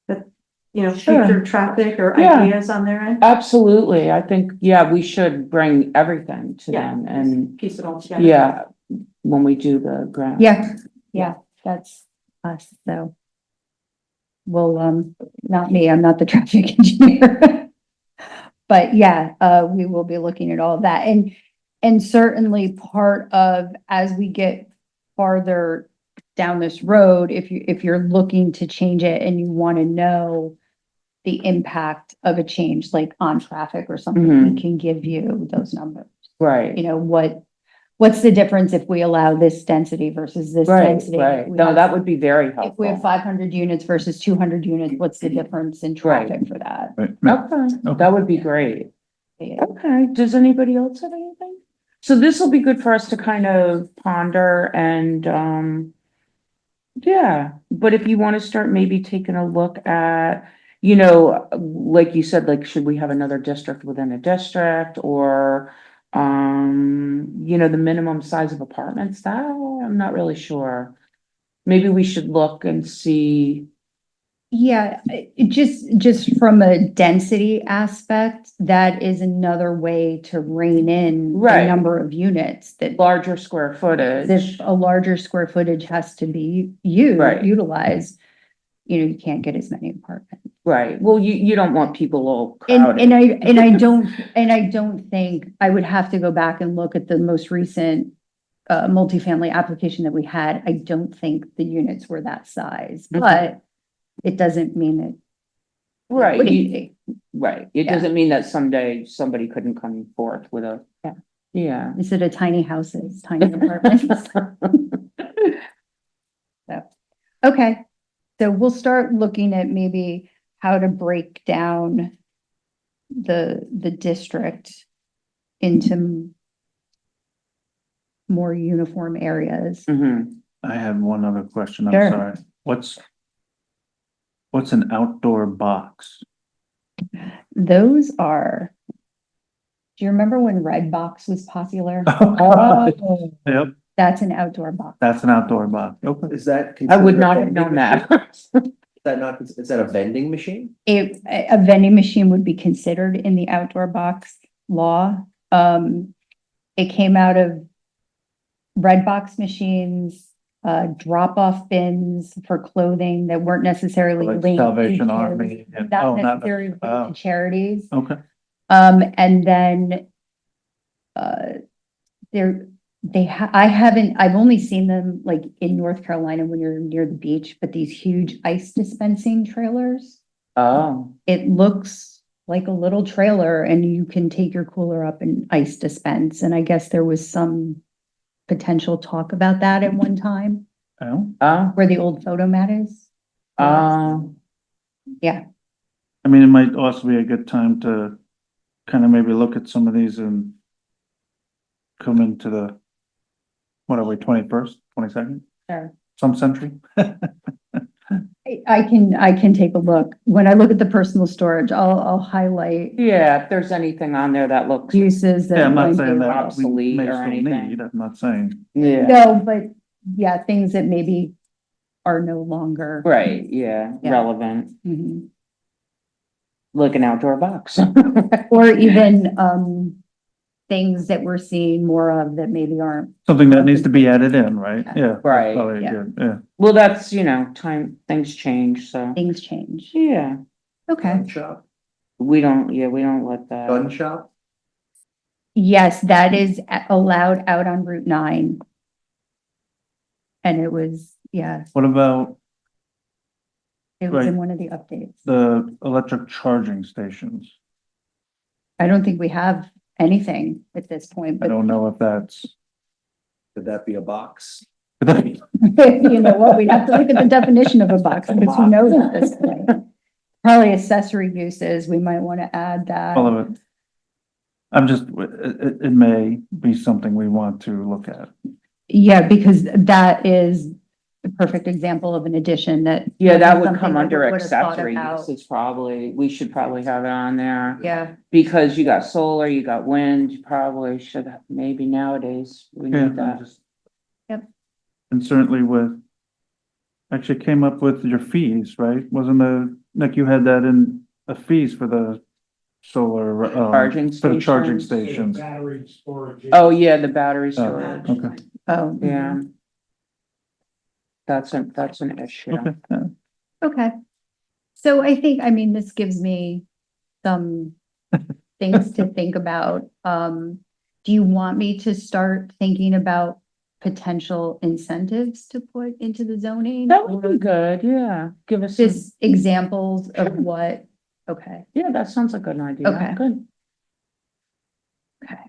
the, Sure. future traffic or Yeah. ideas on their end? Absolutely. I think, yeah, we should bring everything to Yeah. them and, Piece it all together. yeah, when we do the grant. Yeah, that's us, so. Well, not me, I'm not the traffic engineer. But yeah, we will be looking at all of that and certainly part of, as we get farther down this road, if you're looking to change it and you want to know the impact of a change, like on traffic or something, we can give you those numbers. Right, You know, what's the difference if we allow this density versus this right, density? right. If we No, have- that would be very If we have helpful. 500 units versus 200 units, what's the difference in traffic for that? Right. Okay, that would be great. Yeah. Okay, does anybody else have anything? So this will be good for us to kind of ponder and, yeah, but if you want to start maybe taking a look at, like you said, like, should we have another district within a district or, the minimum size of apartments, that I'm not really sure. Maybe we should look and see. Yeah, just from a density aspect, that is another way to rein in the Right. number of units that Larger square footage. if a larger square footage has to be Right. utilized, you can't get as many apartments. Right, well, you don't want people all And crowded. I don't think, I would have to go back and look at the most recent multifamily application that we had. I don't think the units were that size, Mhm. but it doesn't mean that. Right, wouldn't you- be. right, it Yeah. doesn't mean that someday somebody couldn't come forth with a. Yeah. Yeah. Instead of tiny houses, tiny apartments. Okay, so we'll start looking at maybe how to break down the district into more uniform areas. Mhm. I had one other question, I'm Sure. sorry. What's an outdoor box? Those are. Do you remember when Red Box was popular? Oh, Yep, That's an outdoor box. that's an outdoor box. Okay. Is that? I would considered a not have vending known machine? that. Is that not, is that a vending machine? A vending machine would be considered in the outdoor box law. It came out of red box machines, drop-off bins for clothing that weren't necessarily Like linked. to Salvation charities, Army and, Not oh, not, necessarily linked oh. to charities. okay, And then, I've only seen them like in North Carolina when you're near the beach, but these huge ice dispensing trailers. Oh, It looks like a little trailer and you can take your cooler up and ice dispense. And I guess there was some potential talk about that at one time, oh, where the old photomat is. yeah, I mean, it might also be a good time to kind of maybe look at some of these and come into the, what are we, 21st, 22nd, Sure. some century? I can take a look. When I look at the personal storage, I'll highlight yeah, if there's anything on there that looks, uses that. Yeah, I'm not might saying be- that we obsolete may or still anything. need, I'm not saying, yeah, No, but yeah, things that maybe are no longer. right, yeah, Yeah. relevant, Mhm. like an outdoor box. Or even, things that we're seeing more of that maybe aren't. something that needs to be added in, right? Yeah. that's Right, probably yeah. good, yeah. Well, that's, things change, so, Things change. yeah, Okay. Gun shop, we don't let gun that. shop? Yes, that is allowed out on Route 9. And it was, yeah, What about it was in Right. one of the updates. the electric charging stations? I don't think we have anything at this point, I but don't know if that's, Could that be a box? You know what, we'd have to look at the definition of a box, because who knows at this point? Probably accessory uses, we might want to add that. All of it. I'm just, it may be something we want to look at. Yeah, because that is a perfect example of an addition that. Yeah, that wasn't would something come that under we would've thought accessory about. uses probably. We should probably have it on there. Yeah, Because you got solar, you got wind, you probably should, maybe nowadays, we Yeah, need that. and certainly with, actually came up with your fees, right? Wasn't Nick, you had that in the fees for the solar, Charging for the charging stations. stations. Battery storage. Oh, yeah, the battery storage. Okay, oh. Yeah. That's an issue. okay, yeah. Okay. So I think, I mean, this gives me some things to think about. Do you want me to start thinking about potential incentives to put into the zoning? That would be good, yeah. Give us some, Just examples of what, okay, yeah, that sounds like an idea. Okay. Good. Okay.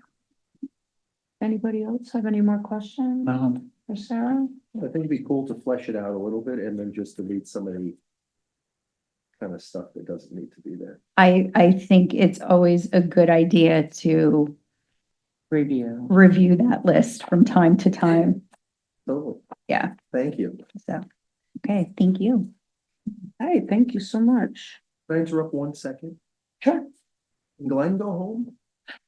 Anybody else have any more questions for Sarah? I think it'd be cool to flesh it out a little bit and then just delete some of the kind of stuff that doesn't need to be there. I think it's always a good idea to Review. review that list from time to time. So. Yeah. Thank you. So, okay, thank you. Hey, thank you so much. Can I interrupt 1 second? Sure. Can Glenn go home?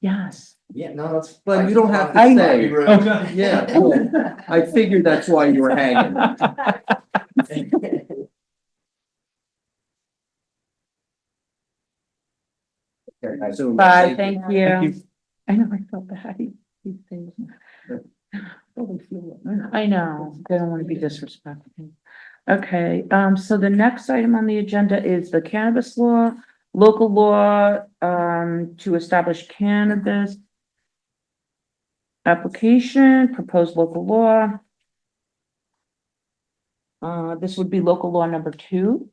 Yes. Yeah, no, that's. Glenn, you don't have to I- say. Yeah, I figured that's why you were hanging. I assume- Bye, thank Thank you. you. I know, I felt bad. These things. I know, they don't want to be disrespectful. Okay, so the next item on the agenda is the cannabis law, local law, to establish cannabis application, proposed local law. This would be local law number 2.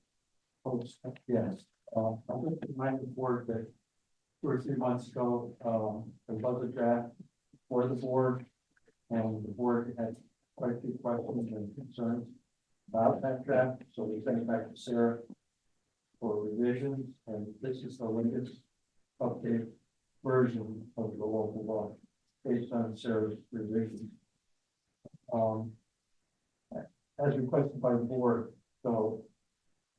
Yes, I just reminded the board that 2 or 3 months ago, there was a draft for the board. And the board had quite a few questions and concerns about that draft, so we sent it back to Sarah for revisions, and this is the latest updated version of the local law based on Sarah's revisions. As requested by the board, so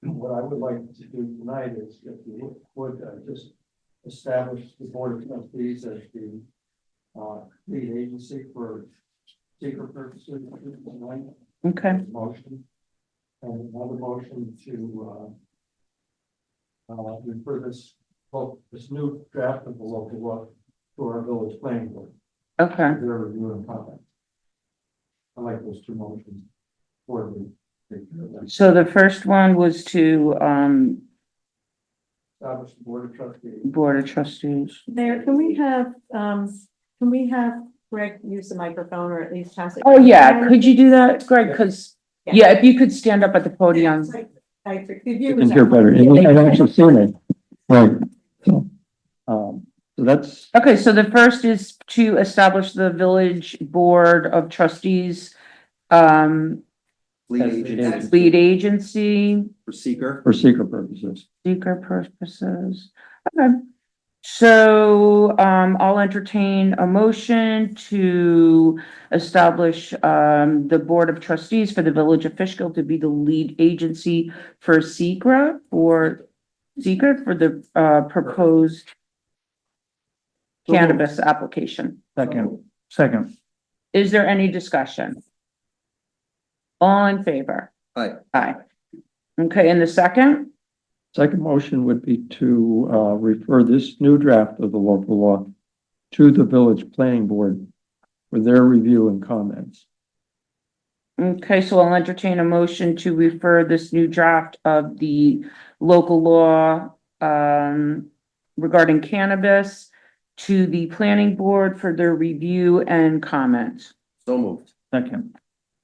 what I would like to do tonight is if you would just establish the board of trustees as the lead agency for secret purposes. Okay, Motion. And another motion to refer this, well, this new draft of the local law to our village planning board. okay. For their review and comment. I like those 2 motions. For the. So the first one was to, Establish the board of trustees. Board of Trustees. There, can we have Greg use the microphone or at least pass it? Oh, yeah, could you do that, Greg? Because, yeah, if you could stand up at the podium. You can hear better. I've actually seen it. Right. So that's, Okay, so the first is to establish the village board of trustees, Lead agent lead agency, for seeker. for secret purposes. seeker purposes. Okay. So, I'll entertain a motion to establish, the board of trustees for the village of Fishkill to be the lead agency for secret for the, proposed cannabis application. Second, Is there any discussion? All in favor? Aye. Aye. Okay, and the second? Second motion would be to refer this new draft of the local law to the village planning board for their review and comments. Okay, so I'll entertain a motion to refer this new draft of the local law regarding cannabis to the planning board for their review and comment. So moved. second.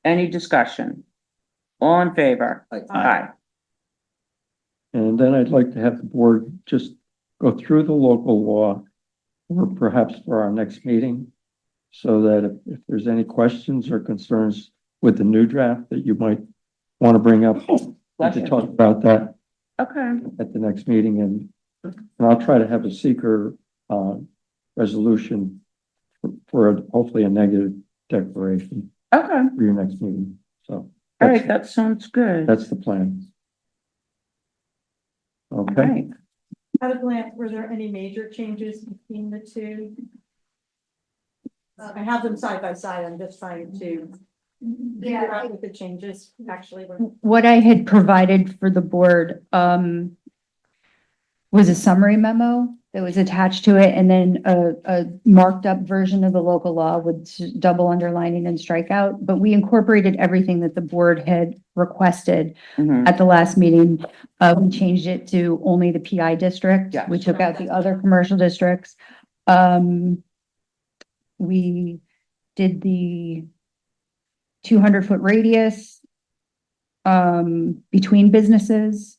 Any discussion? All in favor? Aye. Aye. And then I'd like to have the board just go through the local law, or perhaps for our next meeting, so that if there's any questions or concerns with the new draft that you might want to bring up and Bless to you. talk about that Okay, at the next meeting, and I'll try to have a seeker, resolution for hopefully a negative declaration okay, for your next meeting. So all right, that's, that sounds good. that's the plan. All Okay, right. At a glance, were there any major changes between the two? I have them side by side, I'm just trying to figure out what the changes actually were. What I had provided for the board, was a summary memo that was attached to it, and then a marked up version of the local law with double underlining and strikeout. But we incorporated everything that the board had requested Mhm. at the last meeting. We changed it to only the PI district. Yes. We took out the other commercial districts. We did the 200-foot radius between businesses.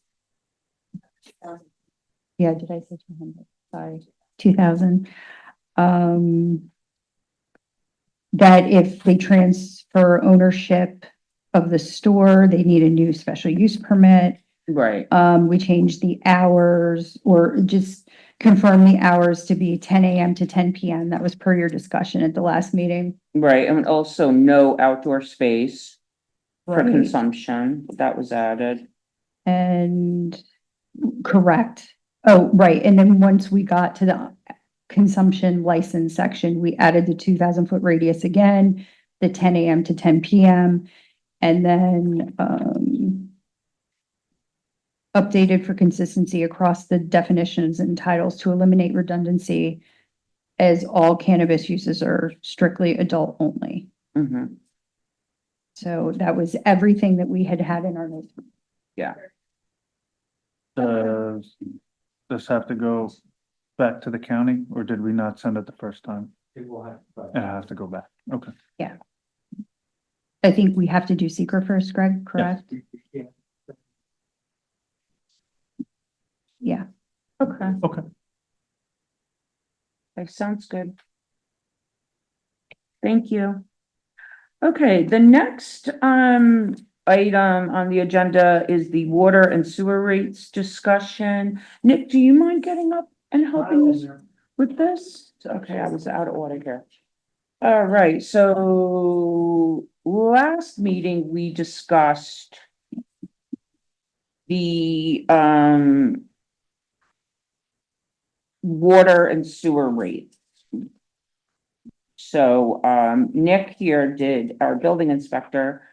Yeah, did I say 200? Sorry, 2,000. That if they transfer ownership of the store, they need a new special use permit. Right, We changed the hours, or just confirm the hours to be 10 a.m. to 10 p.m. That was per your discussion at the last meeting. right, and also no outdoor space for Right. consumption, that was added. And correct. Oh, right. And then once we got to the consumption license section, we added the 2,000-foot radius again, the 10 a.m. to 10 p.m. And then, updated for consistency across the definitions and titles to eliminate redundancy, as all cannabis uses are strictly adult only. Mhm. So that was everything that we had in our notes. Does this have to go back to the county, or did we not send it the first time? It will have, but It has to go back. Okay. I think we have to do seeker first, Greg, correct? yeah, Yeah. Okay, Okay. that sounds good. Thank you. Okay, the next, item on the agenda is the water and sewer rates discussion. Nick, do you mind getting up and helping us with this? Okay, I was out of order here. All right, so last meeting, we discussed the, water and sewer rates. So, Nick here our building inspector,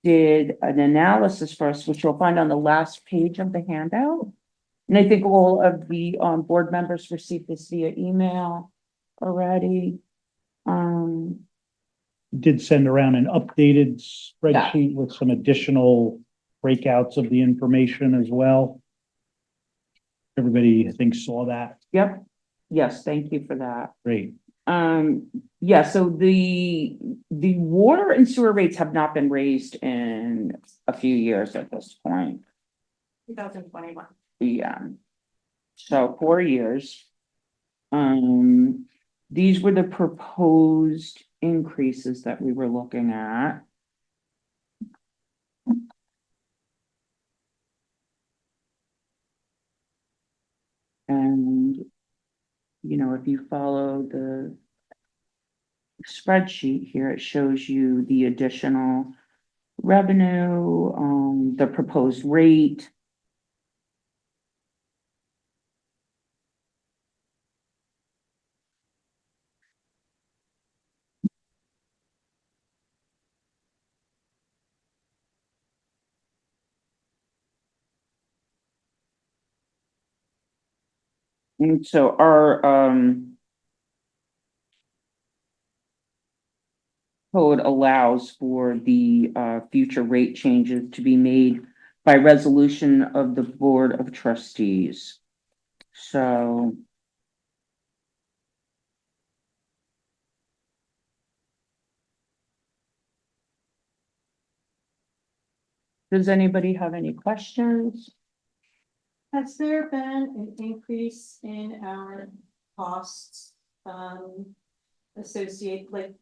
did an analysis for us, which you'll find on the last page of the handout. And I think all of the, board members received this via email already. Did send around an updated spreadsheet with some additional breakouts of the information as well. Everybody, I think, saw that. Yep, yes, thank you for that. Great. Yeah, so the water and sewer rates have not been raised in a few years at this point. 2021. Yeah. So 4 years. These were the proposed increases that we were looking at. And, you know, if you follow the spreadsheet here, it shows you the additional revenue, the proposed rate. And so our, code allows for the, future rate changes to be made by resolution of the Board of Trustees. So. Does anybody have any questions? Has there been an increase in our costs, associated, like,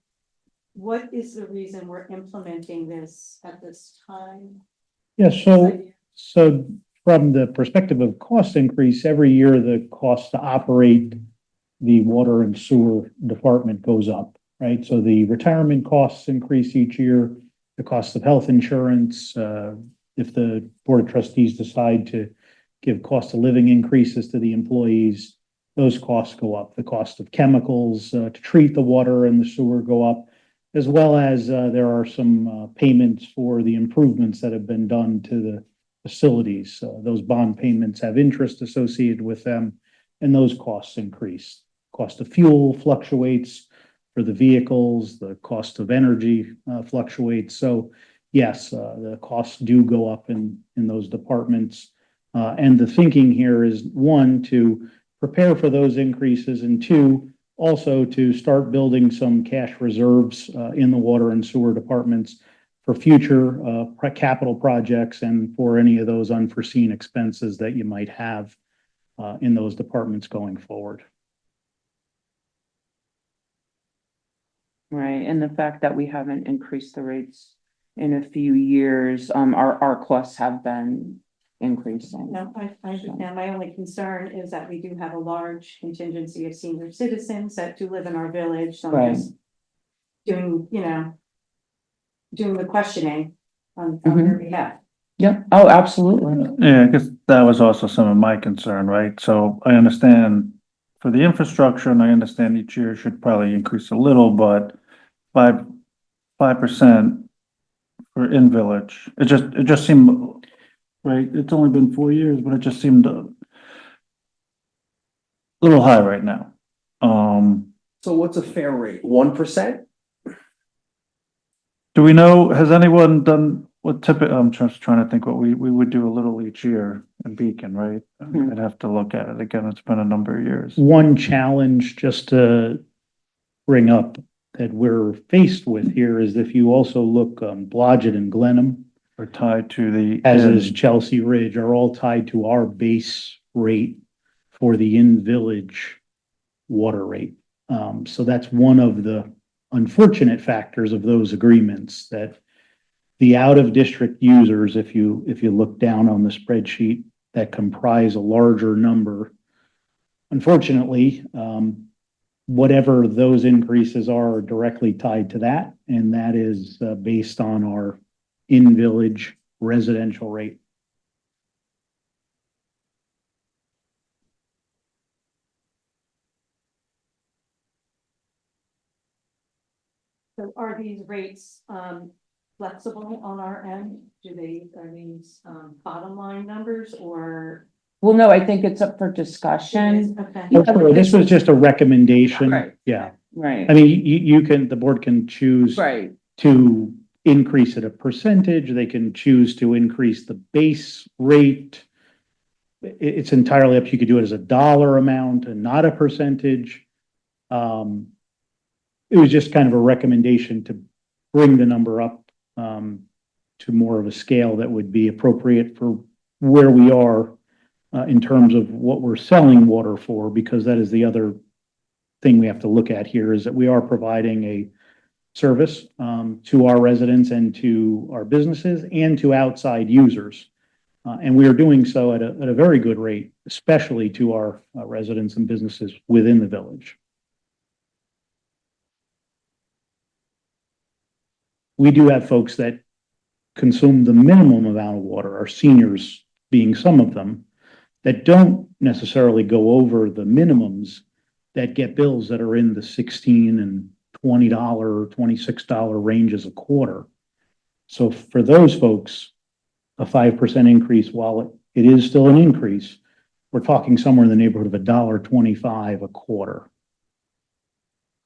what is the reason we're implementing this at this time? Yeah, so from the perspective of cost increase, every year the cost to operate the water and sewer department goes up, right? So the retirement costs increase each year, the cost of health insurance, if the board of trustees decide to give cost of living increases to the employees, those costs go up. The cost of chemicals to treat the water and the sewer go up, as well as there are some payments for the improvements that have been done to the facilities. Those bond payments have interest associated with them, and those costs increase. Cost of fuel fluctuates for the vehicles, the cost of energy fluctuates. So yes, the costs do go up in those departments. And the thinking here is, one, to prepare for those increases, and two, also to start building some cash reserves in the water and sewer departments for future capital projects and for any of those unforeseen expenses that you might have in those departments going forward. Right, and the fact that we haven't increased the rates in a few years, our costs have been increasing. No, I understand. My only concern is that we do have a large contingency of senior citizens that do live in our village, so I'm Right. just doing, doing the questioning on Mhm. their behalf. Yep, oh, absolutely. Yeah, I guess that was also some of my concern, right? So I understand for the infrastructure, and I understand each year should probably increase a little, but 5% for in-village, it just seemed, right, it's only been 4 years, but it just seemed a little high right now. So what's a fair rate? 1%? Do we know, has anyone done what I'm just trying to think what we would do a little each year in Beacon, right? I'd have to look at it again. It's been a number of years. One challenge just to bring up that we're faced with here is if you also look, Blodgett and Glenham, We're tied to the. as is Chelsea Ridge, are all tied to our base rate for the in-village water rate. So that's one of the unfortunate factors of those agreements, that the out-of-district users, if you look down on the spreadsheet, that comprise a larger number, unfortunately, whatever those increases are directly tied to that, and that is based on our in-village residential rate. So are these rates, flexible on our end? Are these, bottom line numbers or? Well, no, I think it's up for discussion. Okay. This was just a recommendation. Right. Yeah. Right, I mean, you can, the board can choose right, to increase it a percentage. They can choose to increase the base rate. It's entirely up to you. You could do it as a dollar amount and not a percentage. It was just kind of a recommendation to bring the number up to more of a scale that would be appropriate for where we are in terms of what we're selling water for, because that is the other thing we have to look at here, is that we are providing a service to our residents and to our businesses and to outside users. And we are doing so at a very good rate, especially to our residents and businesses within the village. We do have folks that consume the minimum amount of water, our seniors being some of them, that don't necessarily go over the minimums, that get bills that are in the $16 and $20, $26 ranges a quarter. So for those folks, a 5% increase, while it is still an increase, we're talking somewhere in the neighborhood of $1.25 a quarter.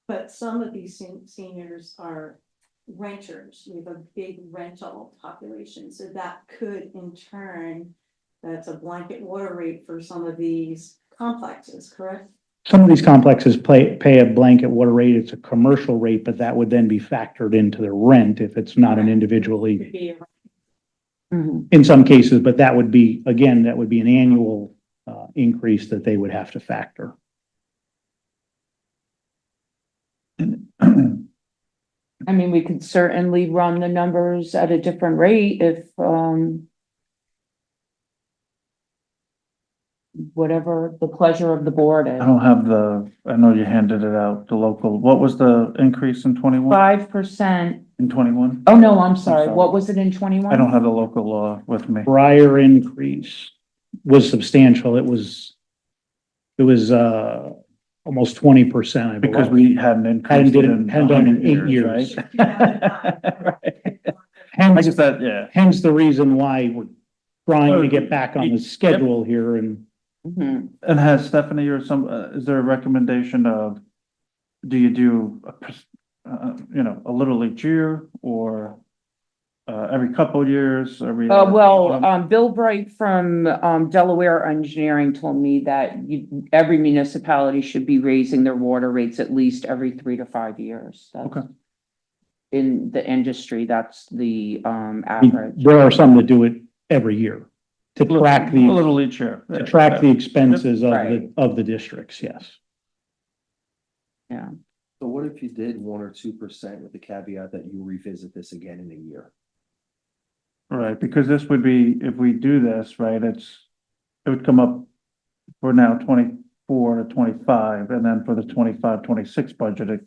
But some of these seniors are renters. We have a big rental population, so that could in turn, that's a blanket water rate for some of these complexes, correct? Some of these complexes pay a blanket water rate. It's a commercial rate, but that would then be factored into the rent if it's not an individually, Could be mhm, in some cases, but that would be, again, that would be an annual increase that they would have to factor. I mean, we could certainly run the numbers at a different rate if, whatever the pleasure of the board is. I don't have I know you handed it out, the local, what was the increase in 21, 5%. in 21? Oh, no, I'm sorry. sorry. What was it in 21? I don't have the local law with me. Prior increase was substantial. It was, almost 20%, I Because believe. we hadn't increased Hadn't it did it- in hadn't done it in 100 8 years. right? Right. I Hence, guess that, yeah. hence the reason why we're trying to get back on the schedule here and Mhm. And has Stephanie or is there a recommendation of, do you do, a little each year or every couple of years, every? Bill Bright from, Delaware Engineering told me that every municipality should be raising their water rates at least every 3 to 5 years. That's- Okay. In the industry, that's the, average. there are some that do it every year to track A the, little each year. to Yeah. track the expenses of Right. of the districts, yes. Yeah. So what if you did 1 or 2% with the caveat that you revisit this again in a year? Right, because this would be, if we do this, right, it would come up for now 24 to 25, and then for the 25-26 budget,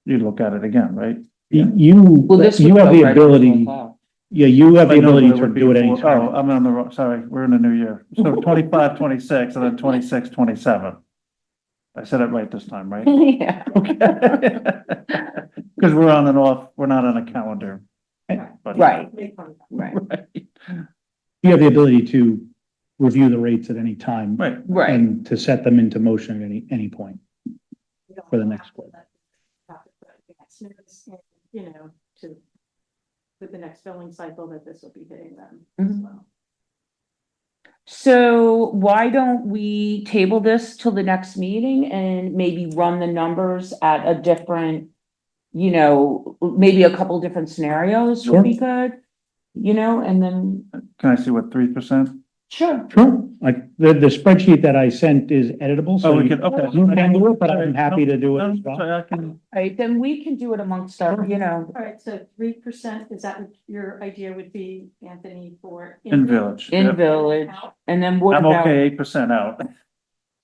you'd look at it again, right? Well, this You would have go the right to ability, fall. yeah, you have the I know ability what to would be do it for- anytime. Oh, I'm on the wrong, sorry, we're in a new year. So 25-26, and then 26-27. I said it right this time, right? Yeah. Okay. Because we're on and off, we're not on a calendar. But- Right, right, Right, You have the ability to review the rates at any time. right. right. And to set them into motion at any point. For the next one. You know, to, with the next billing cycle that this will be hitting them as Mhm. well. So why don't we table this till the next meeting and maybe run the numbers at a different, maybe a couple different scenarios would be good, and then, Can I see what 3%? sure. Sure, like the spreadsheet that I sent is editable, so Oh, we you can, okay. you can do it, but I'm happy to do it No, as well. sorry, I can, Right, then we can do it amongst our, All right, so 3%, is that what your idea would be, Anthony, for? in village. in Yep. village, and then what I'm about? okay, 8% out.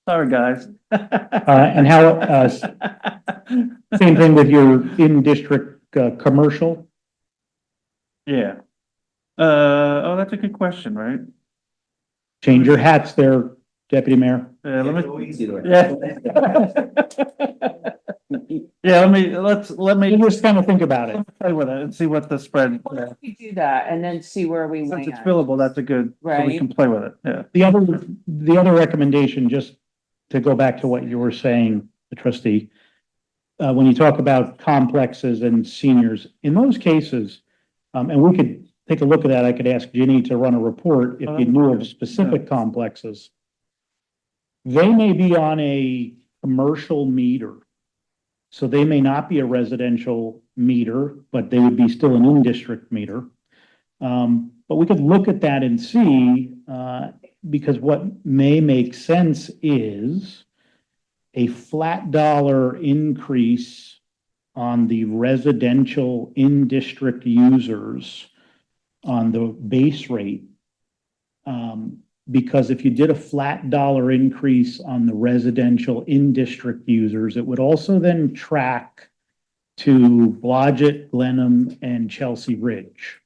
Sorry, guys. And how, same thing with your in-district, commercial? Yeah. That's a good question, right? Change your hats there, Deputy Mayor. Let me, Go easy there. yeah. Yeah, let me You just kind of think about it. play with it and see what the spread, Why don't we do that and then see where we since land? it's fillable, that's a good, so we Right. can play with it, yeah. The other recommendation, just to go back to what you were saying, the trustee, when you talk about complexes and seniors, in those cases, and we could take a look at that, I could ask Ginny to run a report if you knew of specific complexes. They may be on a commercial meter. So they may not be a residential meter, but they would be still an in-district meter. But we could look at that and see, because what may make sense is a flat dollar increase on the residential in-district users on the base rate. Because if you did a flat dollar increase on the residential in-district users, it would also then track to Blodgett, Glenham, and Chelsea Ridge.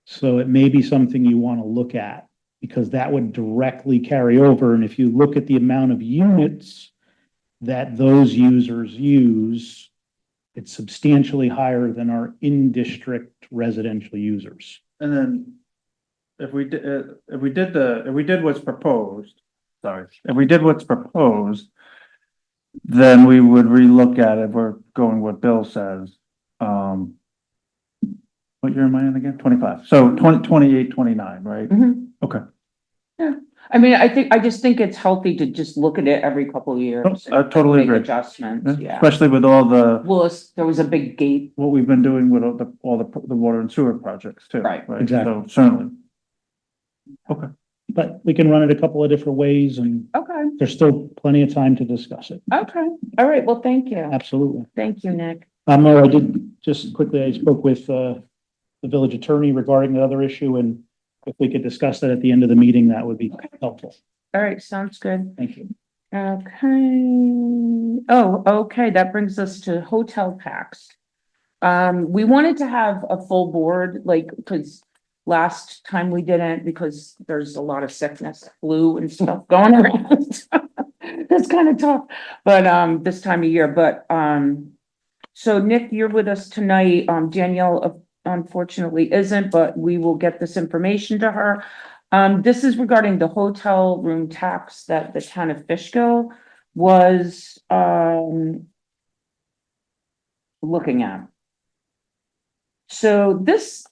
So it may be something you want to look at, because that would directly carry over. And if you look at the amount of units that those users use, it's substantially higher than our in-district residential users. And then if we did what's proposed, if we did what's proposed, then we would relook at it. We're going what Bill says. What year am I in again? 25. So 28, 29, right? Mhm. Okay. Yeah, I mean, I just think it's healthy to just look at it every couple of years. I totally Make agree. adjustments, yeah. Especially with all the, Well, there was a big gate, what we've been doing with all the water and sewer projects too. Right. Exactly. So certainly. But we can run it a couple of different ways, and okay, there's still plenty of time to discuss it. okay, all right, well, thank you, Absolutely. thank you, Nick. Mayor, I did, just quickly, I spoke with, the village attorney regarding the other issue, and if we could discuss that at the end of the meeting, that would be helpful. All right, sounds good. Thank you. Okay. Oh, okay, that brings us to hotel tax. We wanted to have a full board, like, because last time we didn't, because there's a lot of sickness, flu and stuff going around. That's kind of tough, but, this time of year, but, so Nick, you're with us tonight. Danielle unfortunately isn't, but we will get this information to her. This is regarding the hotel room tax that the town of Fishkill was, looking at. So this,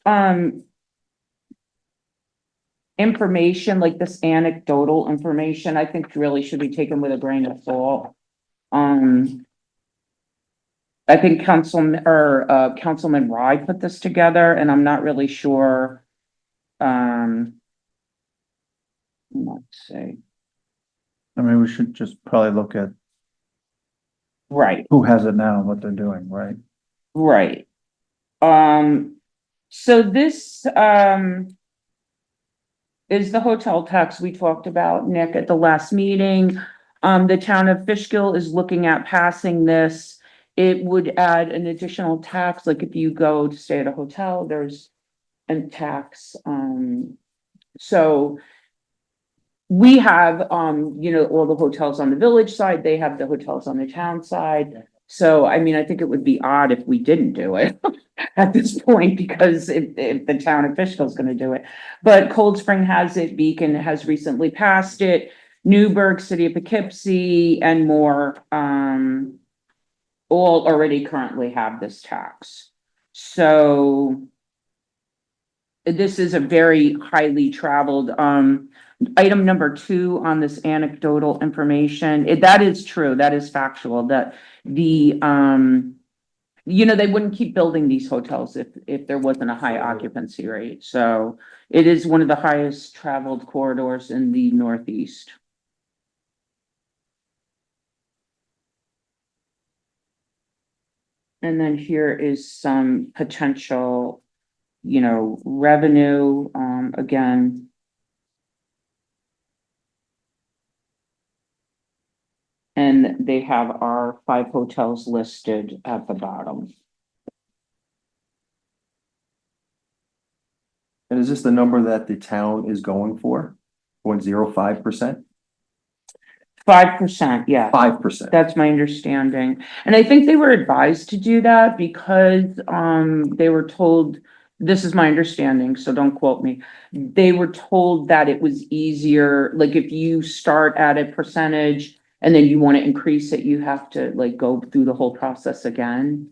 information, like this anecdotal information, I think really should be taken with a grain of salt. I think Councilman Rye put this together, and I'm not really sure. Let's see, I mean, we should just probably look at right, who has it now and what they're doing, right? right. So this, is the hotel tax we talked about, Nick, at the last meeting. The town of Fishkill is looking at passing this. It would add an additional tax, like if you go to stay at a hotel, there's a tax, so we have, all the hotels on the village side, they have the hotels on the town side. So, I mean, I think it would be odd if we didn't do it at this point, because if the town of Fishkill is gonna do it. But Cold Spring has it, Beacon has recently passed it, Newburgh, City of Poughkeepsie, and more, all already currently have this tax. So this is a very highly traveled, item number 2 on this anecdotal information. That is true, that is factual, that the, they wouldn't keep building these hotels if there wasn't a high occupancy rate. So it is one of the highest traveled corridors in the Northeast. And then here is some potential, revenue, again. And they have our 5 hotels listed at the bottom. And is this the number that the town is going for? 0.05%? 5%, yeah. 5%. That's my understanding. And I think they were advised to do that because, they were told, this is my understanding, so don't quote me. They were told that it was easier, like if you start at a percentage and then you want to increase it, you have to like go through the whole process again.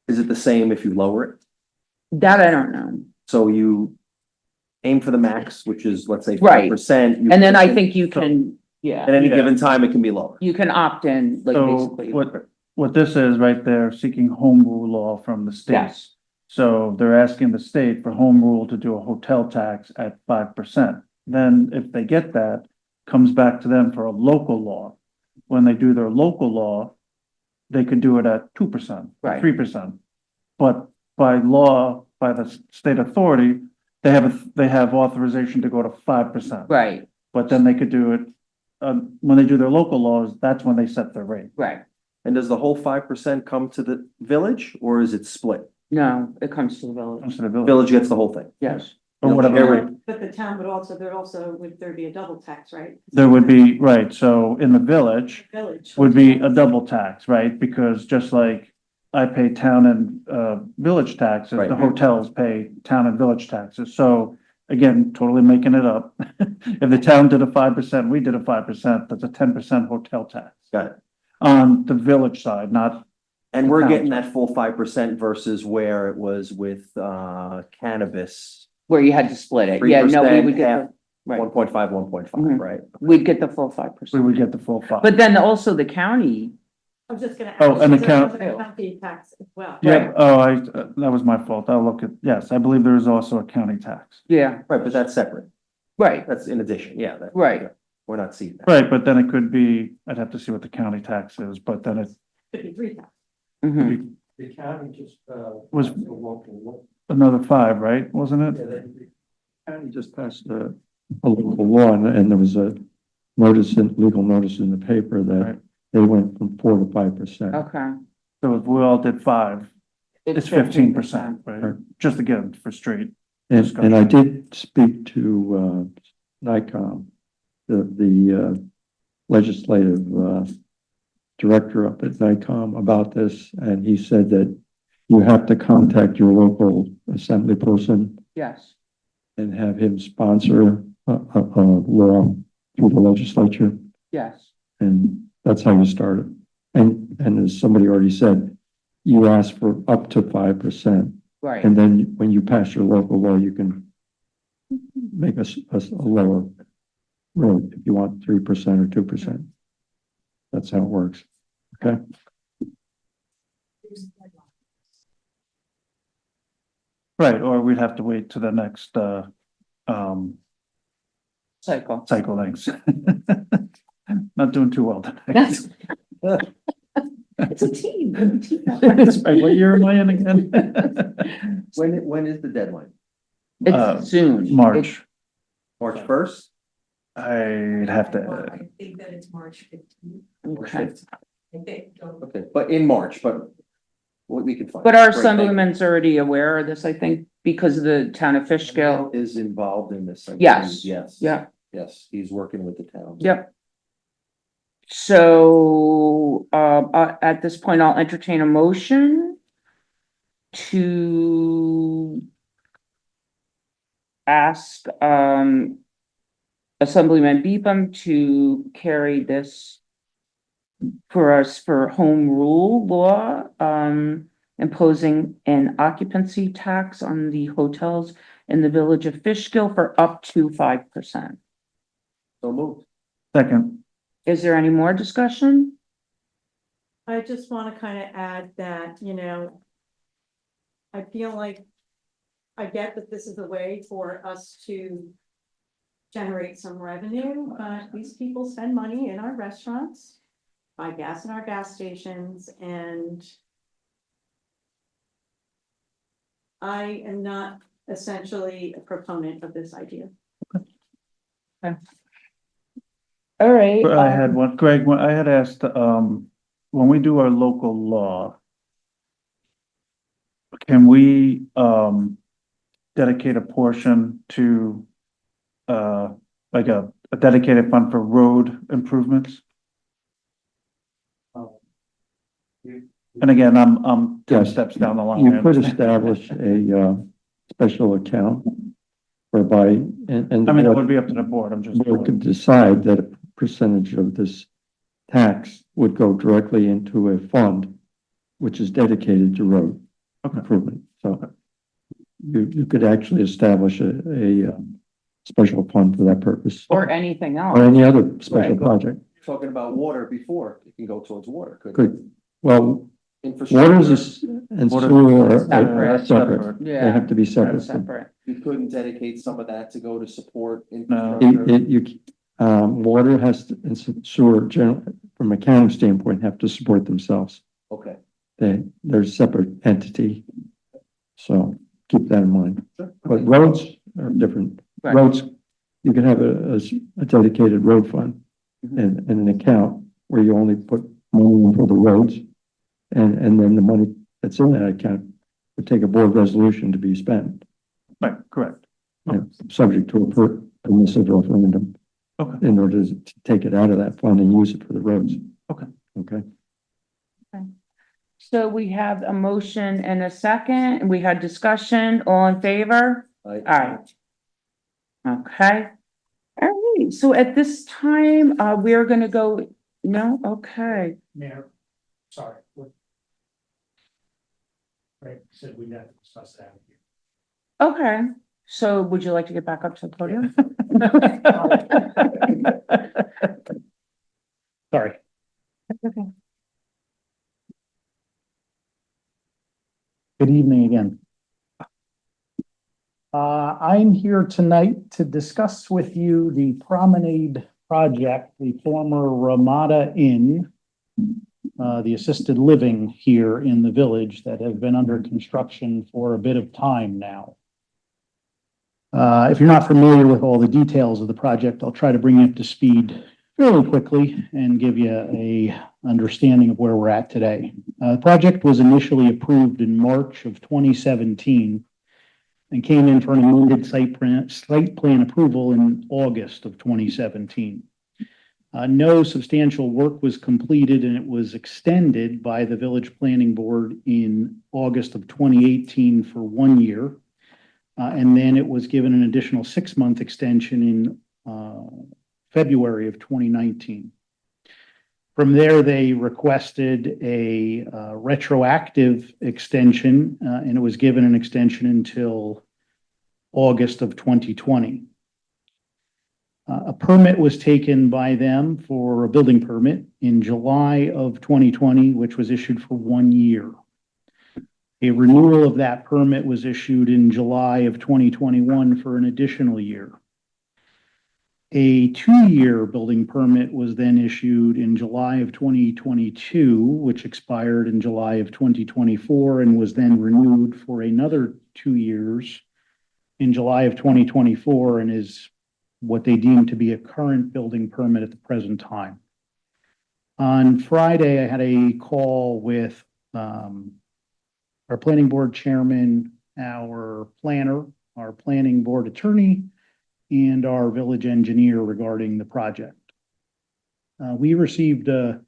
Is it the same if you lower it? That I don't know. So you aim for the max, which is, let's say, Right. 5%. And then I think you can, At yeah, any Yeah. given time, it can be lower. you can opt in, like So basically. what this is right there, seeking home rule law from the state. Yes, So they're asking the state for home rule to do a hotel tax at 5%. Then if they get that, comes back to them for a local law. When they do their local law, they could do it at 2%, Right. 3%. But by law, by the state authority, they have authorization to go to 5%. right, But then they could do it, when they do their local laws, that's when they set their rate. right. And does the whole 5% come to the village or is it split? No, it comes to the village, Comes to the village. Village gets the whole thing. yes. Or whatever. But the town would there be a double tax, right? There would be, right, so in the village Village. would be a double tax, right? Because just like I pay town and village taxes, Right. the hotels pay town and village taxes. So again, totally making it up. If the town did a 5%, we did a 5%, that's a 10% hotel tax Got it. on the village side, not, And we're The getting town. that full 5% versus where it was with cannabis, Where you had to split it, yeah, no, we 3%, would get half, the, right, 1.5, 1.5, Mhm. right? we'd get the full we 5%. would get the full 5. But then also the county, I was just gonna. Oh, and the so count- there's a county tax as well. Yeah, that was my fault. I'll look at, yes, I believe there is also a county tax. yeah, Right, but that's separate. right, That's in addition, yeah. Right. We're not seeing that. Right, but then it could be, I'd have to see what the county tax is, but then it's, Could be 3 tax. Mhm. The county just, Was- passed a local Another 5, right? Wasn't law. it? Yeah, they- County just passed a local law and there was a legal notice in the paper Right. that they went from 4 to 5%. Okay. So if we all did 5, it's 15%, right? Right. Just again, for straight. And I did speak to, NICOM, the legislative, director up at NICOM about this, and he said that you have to contact your local assembly person Yes, and have him sponsor a law through the legislature, yes, and that's how you start it. And as somebody already said, you ask for up to 5%, right. and then when you pass your local law, you can make a lower rate if you want 3% or 2%. That's how it works. Okay. Right, or we'd have to wait to the next, Cycle. cycle lengths. Not doing too well tonight. That's. It's a team. That's right. What year am I in again? When is the deadline? It's soon. March. March 1st? I'd have to, I think that it's March 15th. Okay. Okay, but in March, but what we can find. But our Great, thank you. assemblyman's already aware of this, I think, because of the town of Fishkill. Is involved in this. I believe. Yes. Yes. Yeah, Yes, he's working with the town. yep. So, at this point, I'll entertain a motion to ask, Assemblyman Beetham to carry this for us for home rule law, imposing an occupancy tax on the hotels in the village of Fishkill for up to 5%. So moved. second, Is there any more discussion? I just want to kind of add that, I feel like I get that this is a way for us to generate some revenue, but these people spend money in our restaurants, buy gas in our gas stations, and I am not essentially a proponent of this idea. All right. I had one, Greg, when I had asked, when we do our local law, can we, dedicate a portion to, like a dedicated fund for road improvements? And again, I'm 10 Yes. steps down the line. You I could understand. establish a, special account whereby, and. I mean, it would be up to the board, I'm just. The board could decide that a percentage of this tax would go directly into a fund which is dedicated to road Okay. improvement. So you could actually establish a special fund for that purpose Or anything or else. any other special Right. project. Talking about water before, it can go towards water, couldn't it? Good. Well, Infrastructure. waters is, and Water- sewer are Separate. separate. They Yeah, have to be separate. that's separate. You couldn't dedicate some of that to go to support No. infrastructure. Water has to, and sewer, general, from a accounting standpoint, have to support themselves. Okay. They're a separate entity. So keep that in mind. Sure. But roads are different. Right. Roads, you can have a dedicated road fund and an account where you only put money in for the roads. And then the money that's in that account would take a board resolution to be spent, Right, correct. subject to a permissive referendum. Okay. In order to take it out of that fund and use it for the roads. Okay. Okay. So we have a motion and a second, and we had discussion, all in favor? Aye. Okay. All right, so at this time, we are gonna go, no, okay, Mayor, sorry. Right, said we'd have to discuss that with you. okay. So would you like to get back up to the podium? Sorry. Okay. Good evening again. I'm here tonight to discuss with you the Promenade project, the former Ramada Inn, the assisted living here in the village that have been under construction for a bit of time now. If you're not familiar with all the details of the project, I'll try to bring you up to speed fairly quickly and give you a understanding of where we're at today. The project was initially approved in March of 2017 and came in for an amended site plan approval in August of 2017. No substantial work was completed, and it was extended by the Village Planning Board in August of 2018 for 1 year. And then it was given an additional 6-month extension in February of 2019. From there, they requested a retroactive extension, and it was given an extension until August of 2020. A permit was taken by them for a building permit in July of 2020, which was issued for 1 year. A renewal of that permit was issued in July of 2021 for an additional year. A 2-year building permit was then issued in July of 2022, which expired in July of 2024 and was then renewed for another 2 years in July of 2024 and is what they deem to be a current building permit at the present time. On Friday, I had a call with our planning board chairman, our planner, our planning board attorney, and our village engineer regarding the project. I received a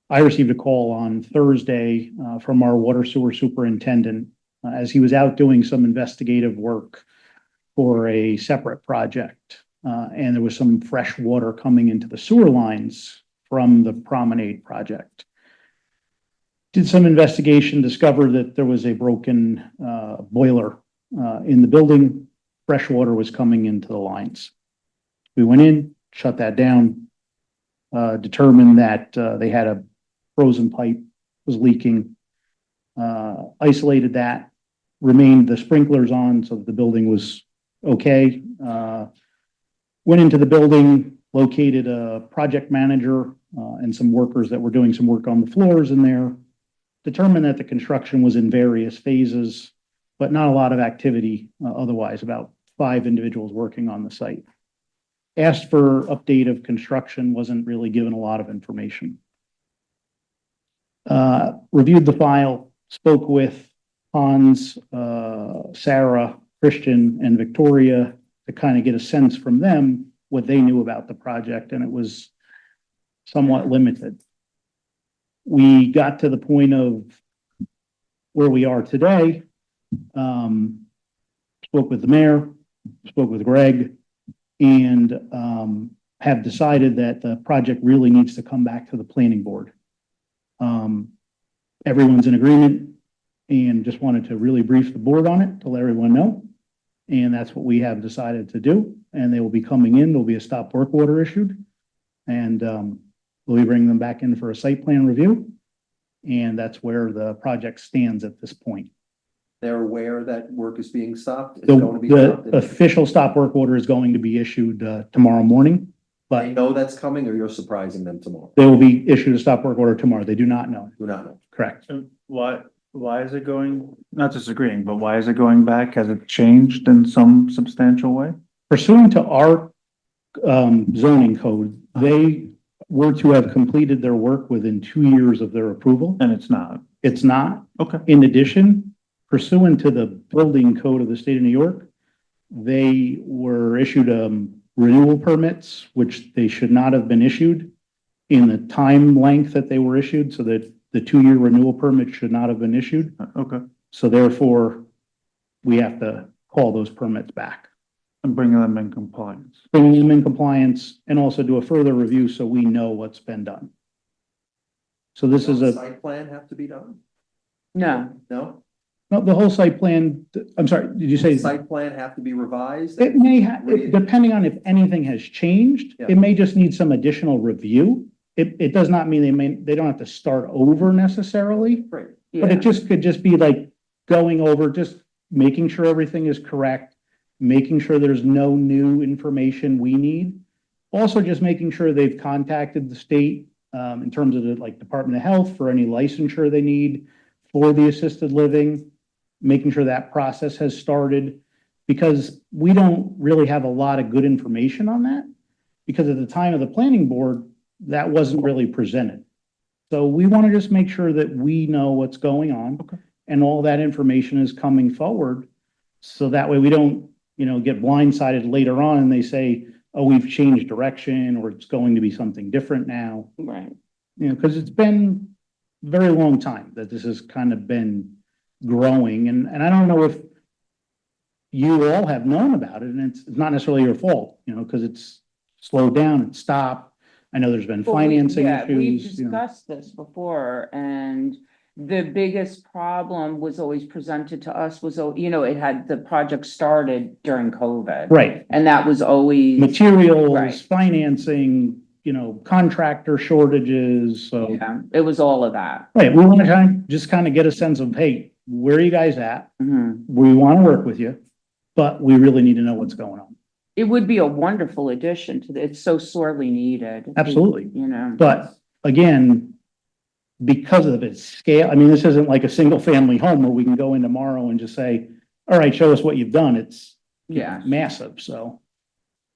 call on Thursday from our water sewer superintendent as he was out doing some investigative work for a separate project. And there was some fresh water coming into the sewer lines from the Promenade project. Did some investigation, discovered that there was a broken boiler in the building. Fresh water was coming into the lines. We went in, shut that down, determined that they had a frozen pipe was leaking, isolated that, remained the sprinklers on so that the building was okay. Went into the building, located a project manager and some workers that were doing some work on the floors in there. Determined that the construction was in various phases, but not a lot of activity otherwise, about 5 individuals working on the site. Asked for update of construction, wasn't really given a lot of information. Reviewed the file, spoke with Hans, Sarah, Christian, and Victoria to kind of get a sense from them what they knew about the project, and it was somewhat limited. We got to the point of where we are today. Spoke with the mayor, spoke with Greg, and have decided that the project really needs to come back to the planning board. Everyone's in agreement and just wanted to really brief the board on it to let everyone know. And that's what we have decided to do. And they will be coming in. There'll be a stop work order issued. And we'll be bringing them back in for a site plan review. And that's where the project stands at this point. They're aware that work is being stopped? It's going to be The stopped? official stop work order is going to be issued tomorrow morning, They but know that's coming, or you're surprising them tomorrow? they will be issued a stop work order tomorrow. They do not know. Do not know. Correct. And why is it going, not disagreeing, but why is it going back? Has it changed in some substantial way? Pursuant to our zoning code, they were to have completed their work within 2 years of their approval. And it's not. It's not. Okay. In addition, pursuant to the building code of the state of New York, they were issued renewal permits, which they should not have been issued in the time length that they were issued, so that the 2-year renewal permit should not have been issued. Okay. So therefore, we have to call those permits back, And bringing them in compliance. bringing them in compliance, and also do a further review so we know what's been done. So this is Does a, the Site plan have to be done? No, No? no, the whole site plan, I'm sorry, did you say? Site plan have to be revised? It may have, depending on if anything has changed, Yeah. it may just need some additional review. It does not mean they don't have to start over necessarily, Great. but it just could just be like going over, just making sure everything is correct, making sure there's no new information we need. Also just making sure they've contacted the state in terms of the, like, Department of Health for any licensure they need for the assisted living, making sure that process has started, because we don't really have a lot of good information on that. Because at the time of the planning board, that wasn't really presented. So we want to just make sure that we know what's going on. Okay. And all that information is coming forward. So that way we don't, get blindsided later on and they say, oh, we've changed direction or it's going to be something different now. Right. Because it's been a very long time that this has kind of been growing, and I don't know if you all have known about it, and it's not necessarily your fault, because it's slowed down and stopped. I know there's been financing We've issues. discussed this before, and the biggest problem was always presented to us was, it had, the project started during COVID. Right, And that was always, materials, Right. financing, contractor shortages, so. yeah, it was all of that. Right, we want to just kind of get a sense of, hey, where are you guys at? Mhm. We want to work with you, but we really need to know what's going on. It would be a wonderful addition to, it's so sorely needed. Absolutely. You know. But again, because of its scale, I mean, this isn't like a single family home where we can go in tomorrow and just say, all right, show us what you've done. It's Yeah. massive, so.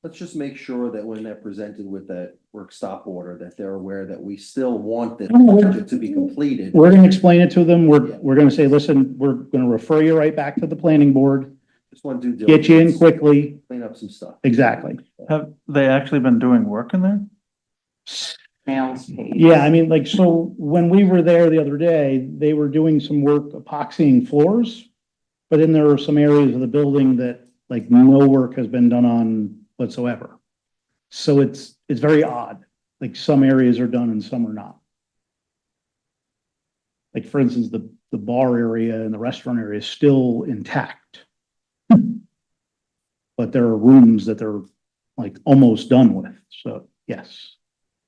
Let's just make sure that when they're presented with that work stop order, that they're aware that we still want this project to be completed. We're gonna explain it to them. We're gonna say, listen, we're gonna refer you right back to the planning board, Just want to do. get you in diligence, quickly. Clean up some stuff. Exactly. Have they actually been doing work in there? Snail's pace. Yeah, I mean, like, so when we were there the other day, they were doing some work epoxying floors. But then there are some areas of the building that like no work has been done on whatsoever. So it's very odd. Like some areas are done and some are not. Like for instance, the bar area and the restaurant area is still intact. But there are rooms that they're like almost done with. So yes,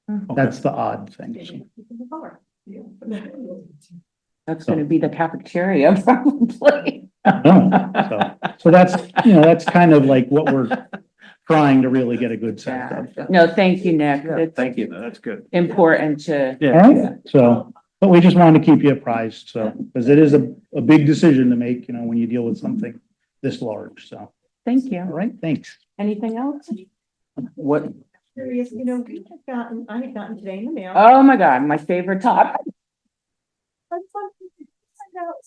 that's the odd thing. That's gonna be the cafeteria probably. So that's kind of like what we're trying to really get a good sense Yeah. of. No, thank you, Nick. It's Thank you, that's good. important to, All Yeah, right, so, but we just wanted to keep you apprised, so, because it is a big decision to make, when you deal with something this large, so. thank All you. right, thanks. Anything else? What, Curious, I had gotten today in the mail. Oh my God, my favorite topic.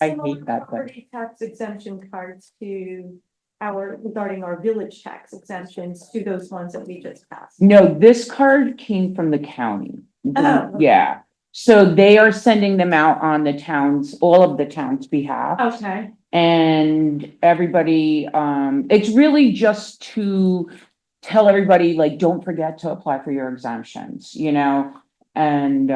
I Some hate that thing. property tax exemption cards regarding our village tax exemptions to those ones that we just passed. No, this card came from the county. Oh. Yeah, so they are sending them out on all of the town's behalf. Okay, And everybody, it's really just to tell everybody, like, don't forget to apply for your exemptions, And,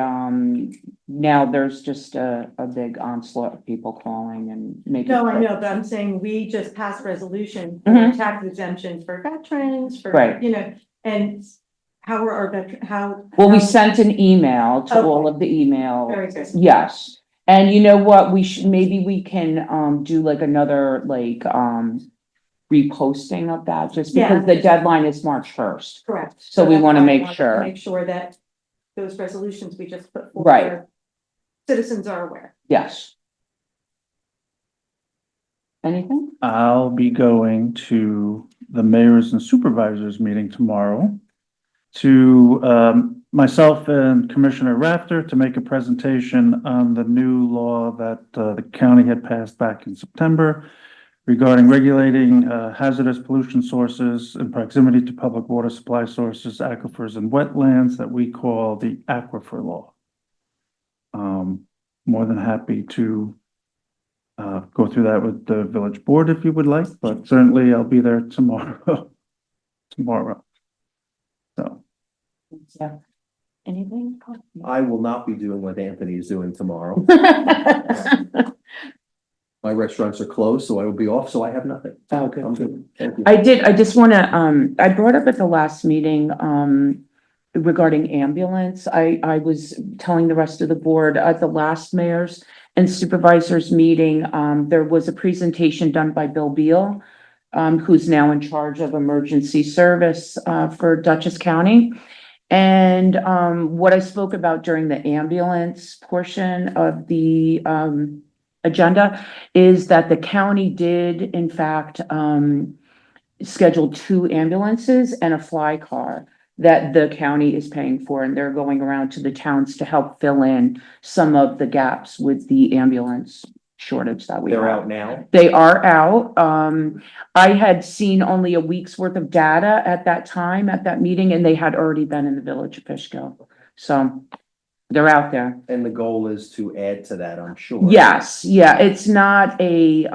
now there's just a big onslaught of people calling and making. no, I know, but I'm saying we just passed resolution for Mhm. tax exemptions for veterans, for, Right. and how are our how? Well, we how- sent an email to all Okay. of the emails. Very good. Yes, and you know what, maybe we can, do like another, reposting of that, just because Yeah. the deadline is March 1st. Correct. So we that's wanna why I make wanted to sure. Make sure that those resolutions we just put forward. Right. Citizens are aware. Yes. Anything? I'll be going to the mayors and supervisors meeting tomorrow to, myself and Commissioner Rafter to make a presentation on the new law that, the county had passed back in September regarding regulating, hazardous pollution sources in proximity to public water supply sources, aquifers, and wetlands that we call the Aquifer Law. More than happy to go through that with the village board if you would like, but certainly I'll be there tomorrow. So, Yeah. Anything? I will not be doing what Anthony is doing tomorrow. My restaurants are closed, so I will be off, so I have nothing. Oh, good. I'm good. Thank you. I just wanna, I brought up at the last meeting, regarding ambulance. I was telling the rest of the board at the last mayor's and supervisors meeting, there was a presentation done by Bill Beal, who's now in charge of emergency service, for Dutchess County. And, what I spoke about during the ambulance portion of the, agenda is that the county did in fact, schedule 2 ambulances and a fly car that the county is paying for, and they're going around to the towns to help fill in some of the gaps with the ambulance shortage that we have. They're out now. They are out. I had seen only a week's worth of data at that time, at that meeting, and they had already been in the village of Fishkill. So they're out there. And the goal is to add to that, I'm sure. Yes, yeah, it's not a,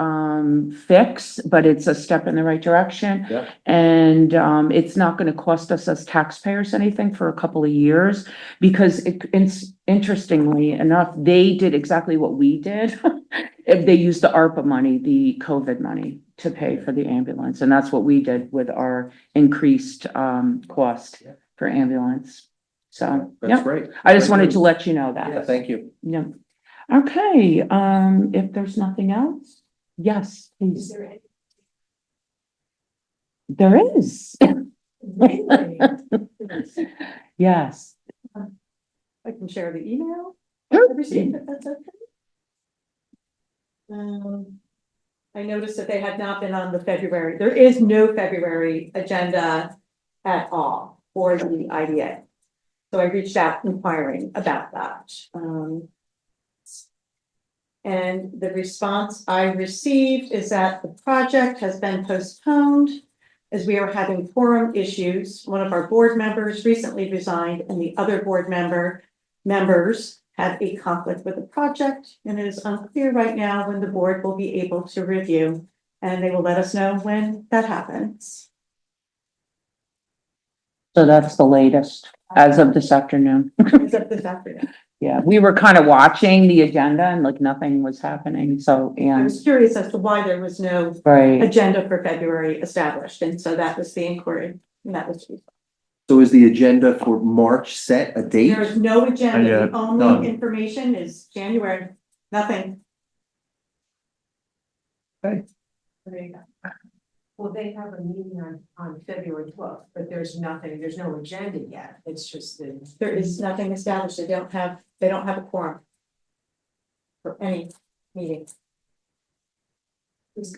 fix, but it's a step in the right direction. Yep. And, it's not gonna cost us as taxpayers anything for a couple of years, because it's interestingly enough, they did exactly what we did. If they used the ARPA money, the COVID money, to pay for the ambulance, and that's what we did with our increased, cost for ambulance. So, That's yeah, great. I just Great wanted news. to let you know that. Yeah, thank you. Yeah. Okay, if there's nothing else, yes, please. There is. Yes. I can share the email. Sure. I received, if that's okay. I noticed that they had not been on the February, there is no February agenda at all for the IDA. So I reached out inquiring about that. And the response I received is that the project has been postponed as we are having quorum issues. One of our board members recently resigned and the other board members had a conflict with the project, and it is unclear right now when the board will be able to review, and they will let us know when that happens. So that's the latest as of this afternoon. As of this afternoon. Yeah, we were kind of watching the agenda and like nothing was happening, so, I and, was curious as to why there was no right. agenda for February established, and so that was the inquiry, and that was. So is the agenda for March set a date? There is no agenda, Yeah, the only none. information is January, nothing. Okay. There you go. Well, they have a meeting on February 12th, but there's nothing, there's no agenda yet. It's just the. There is nothing established, they don't have a quorum. For any meeting.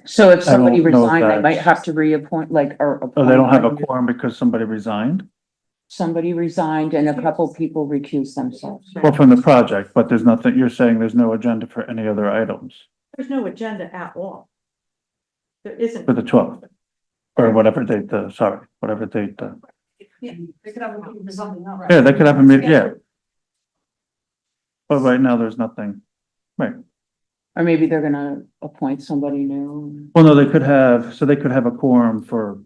So if somebody don't know if resigned, they might that's- have to reappoint, like, or. Oh, they don't have a appoint- quorum because somebody resigned? Somebody resigned and a couple people recused themselves. Well, from the project, but there's nothing, you're saying there's no agenda for any other items There's no agenda at all. There isn't. for the 12th? Or whatever date, whatever date, Yeah, they could have a meeting for something else. yeah, they could have a meeting, yeah. But right now, there's nothing. Right. Or maybe they're gonna appoint somebody new. Well, no, they could have a quorum for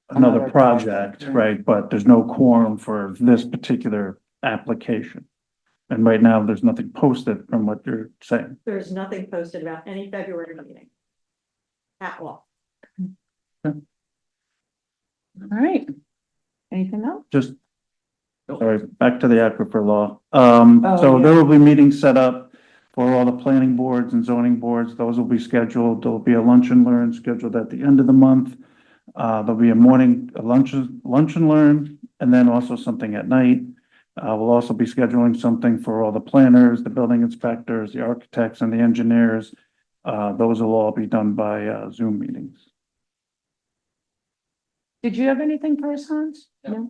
another Another project, project, right? But there's no quorum for this particular application. And right now, there's nothing posted from what you're saying. There's nothing posted about any February meeting. At all. All right. Anything else? Just, sorry, back to the aquifer law. Oh, So yeah. there will be meetings set up for all the planning boards and zoning boards. Those will be scheduled. There'll be a lunch and learn scheduled at the end of the month. There'll be a lunch and learn, and then also something at night. We'll also be scheduling something for all the planners, the building inspectors, the architects and the engineers. Those will all be done by Zoom meetings. Did you have anything for us, Hans? No?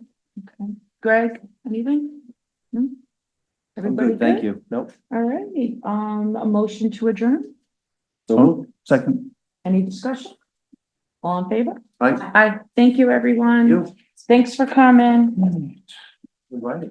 Okay. Greg, anything? No? I'm Everybody good, thank good? you. Nope. All right, a motion to adjourn? So Oh, second. Any discussion? All in favor? I, Aye. Thank you, everyone. you, Thanks for coming. right.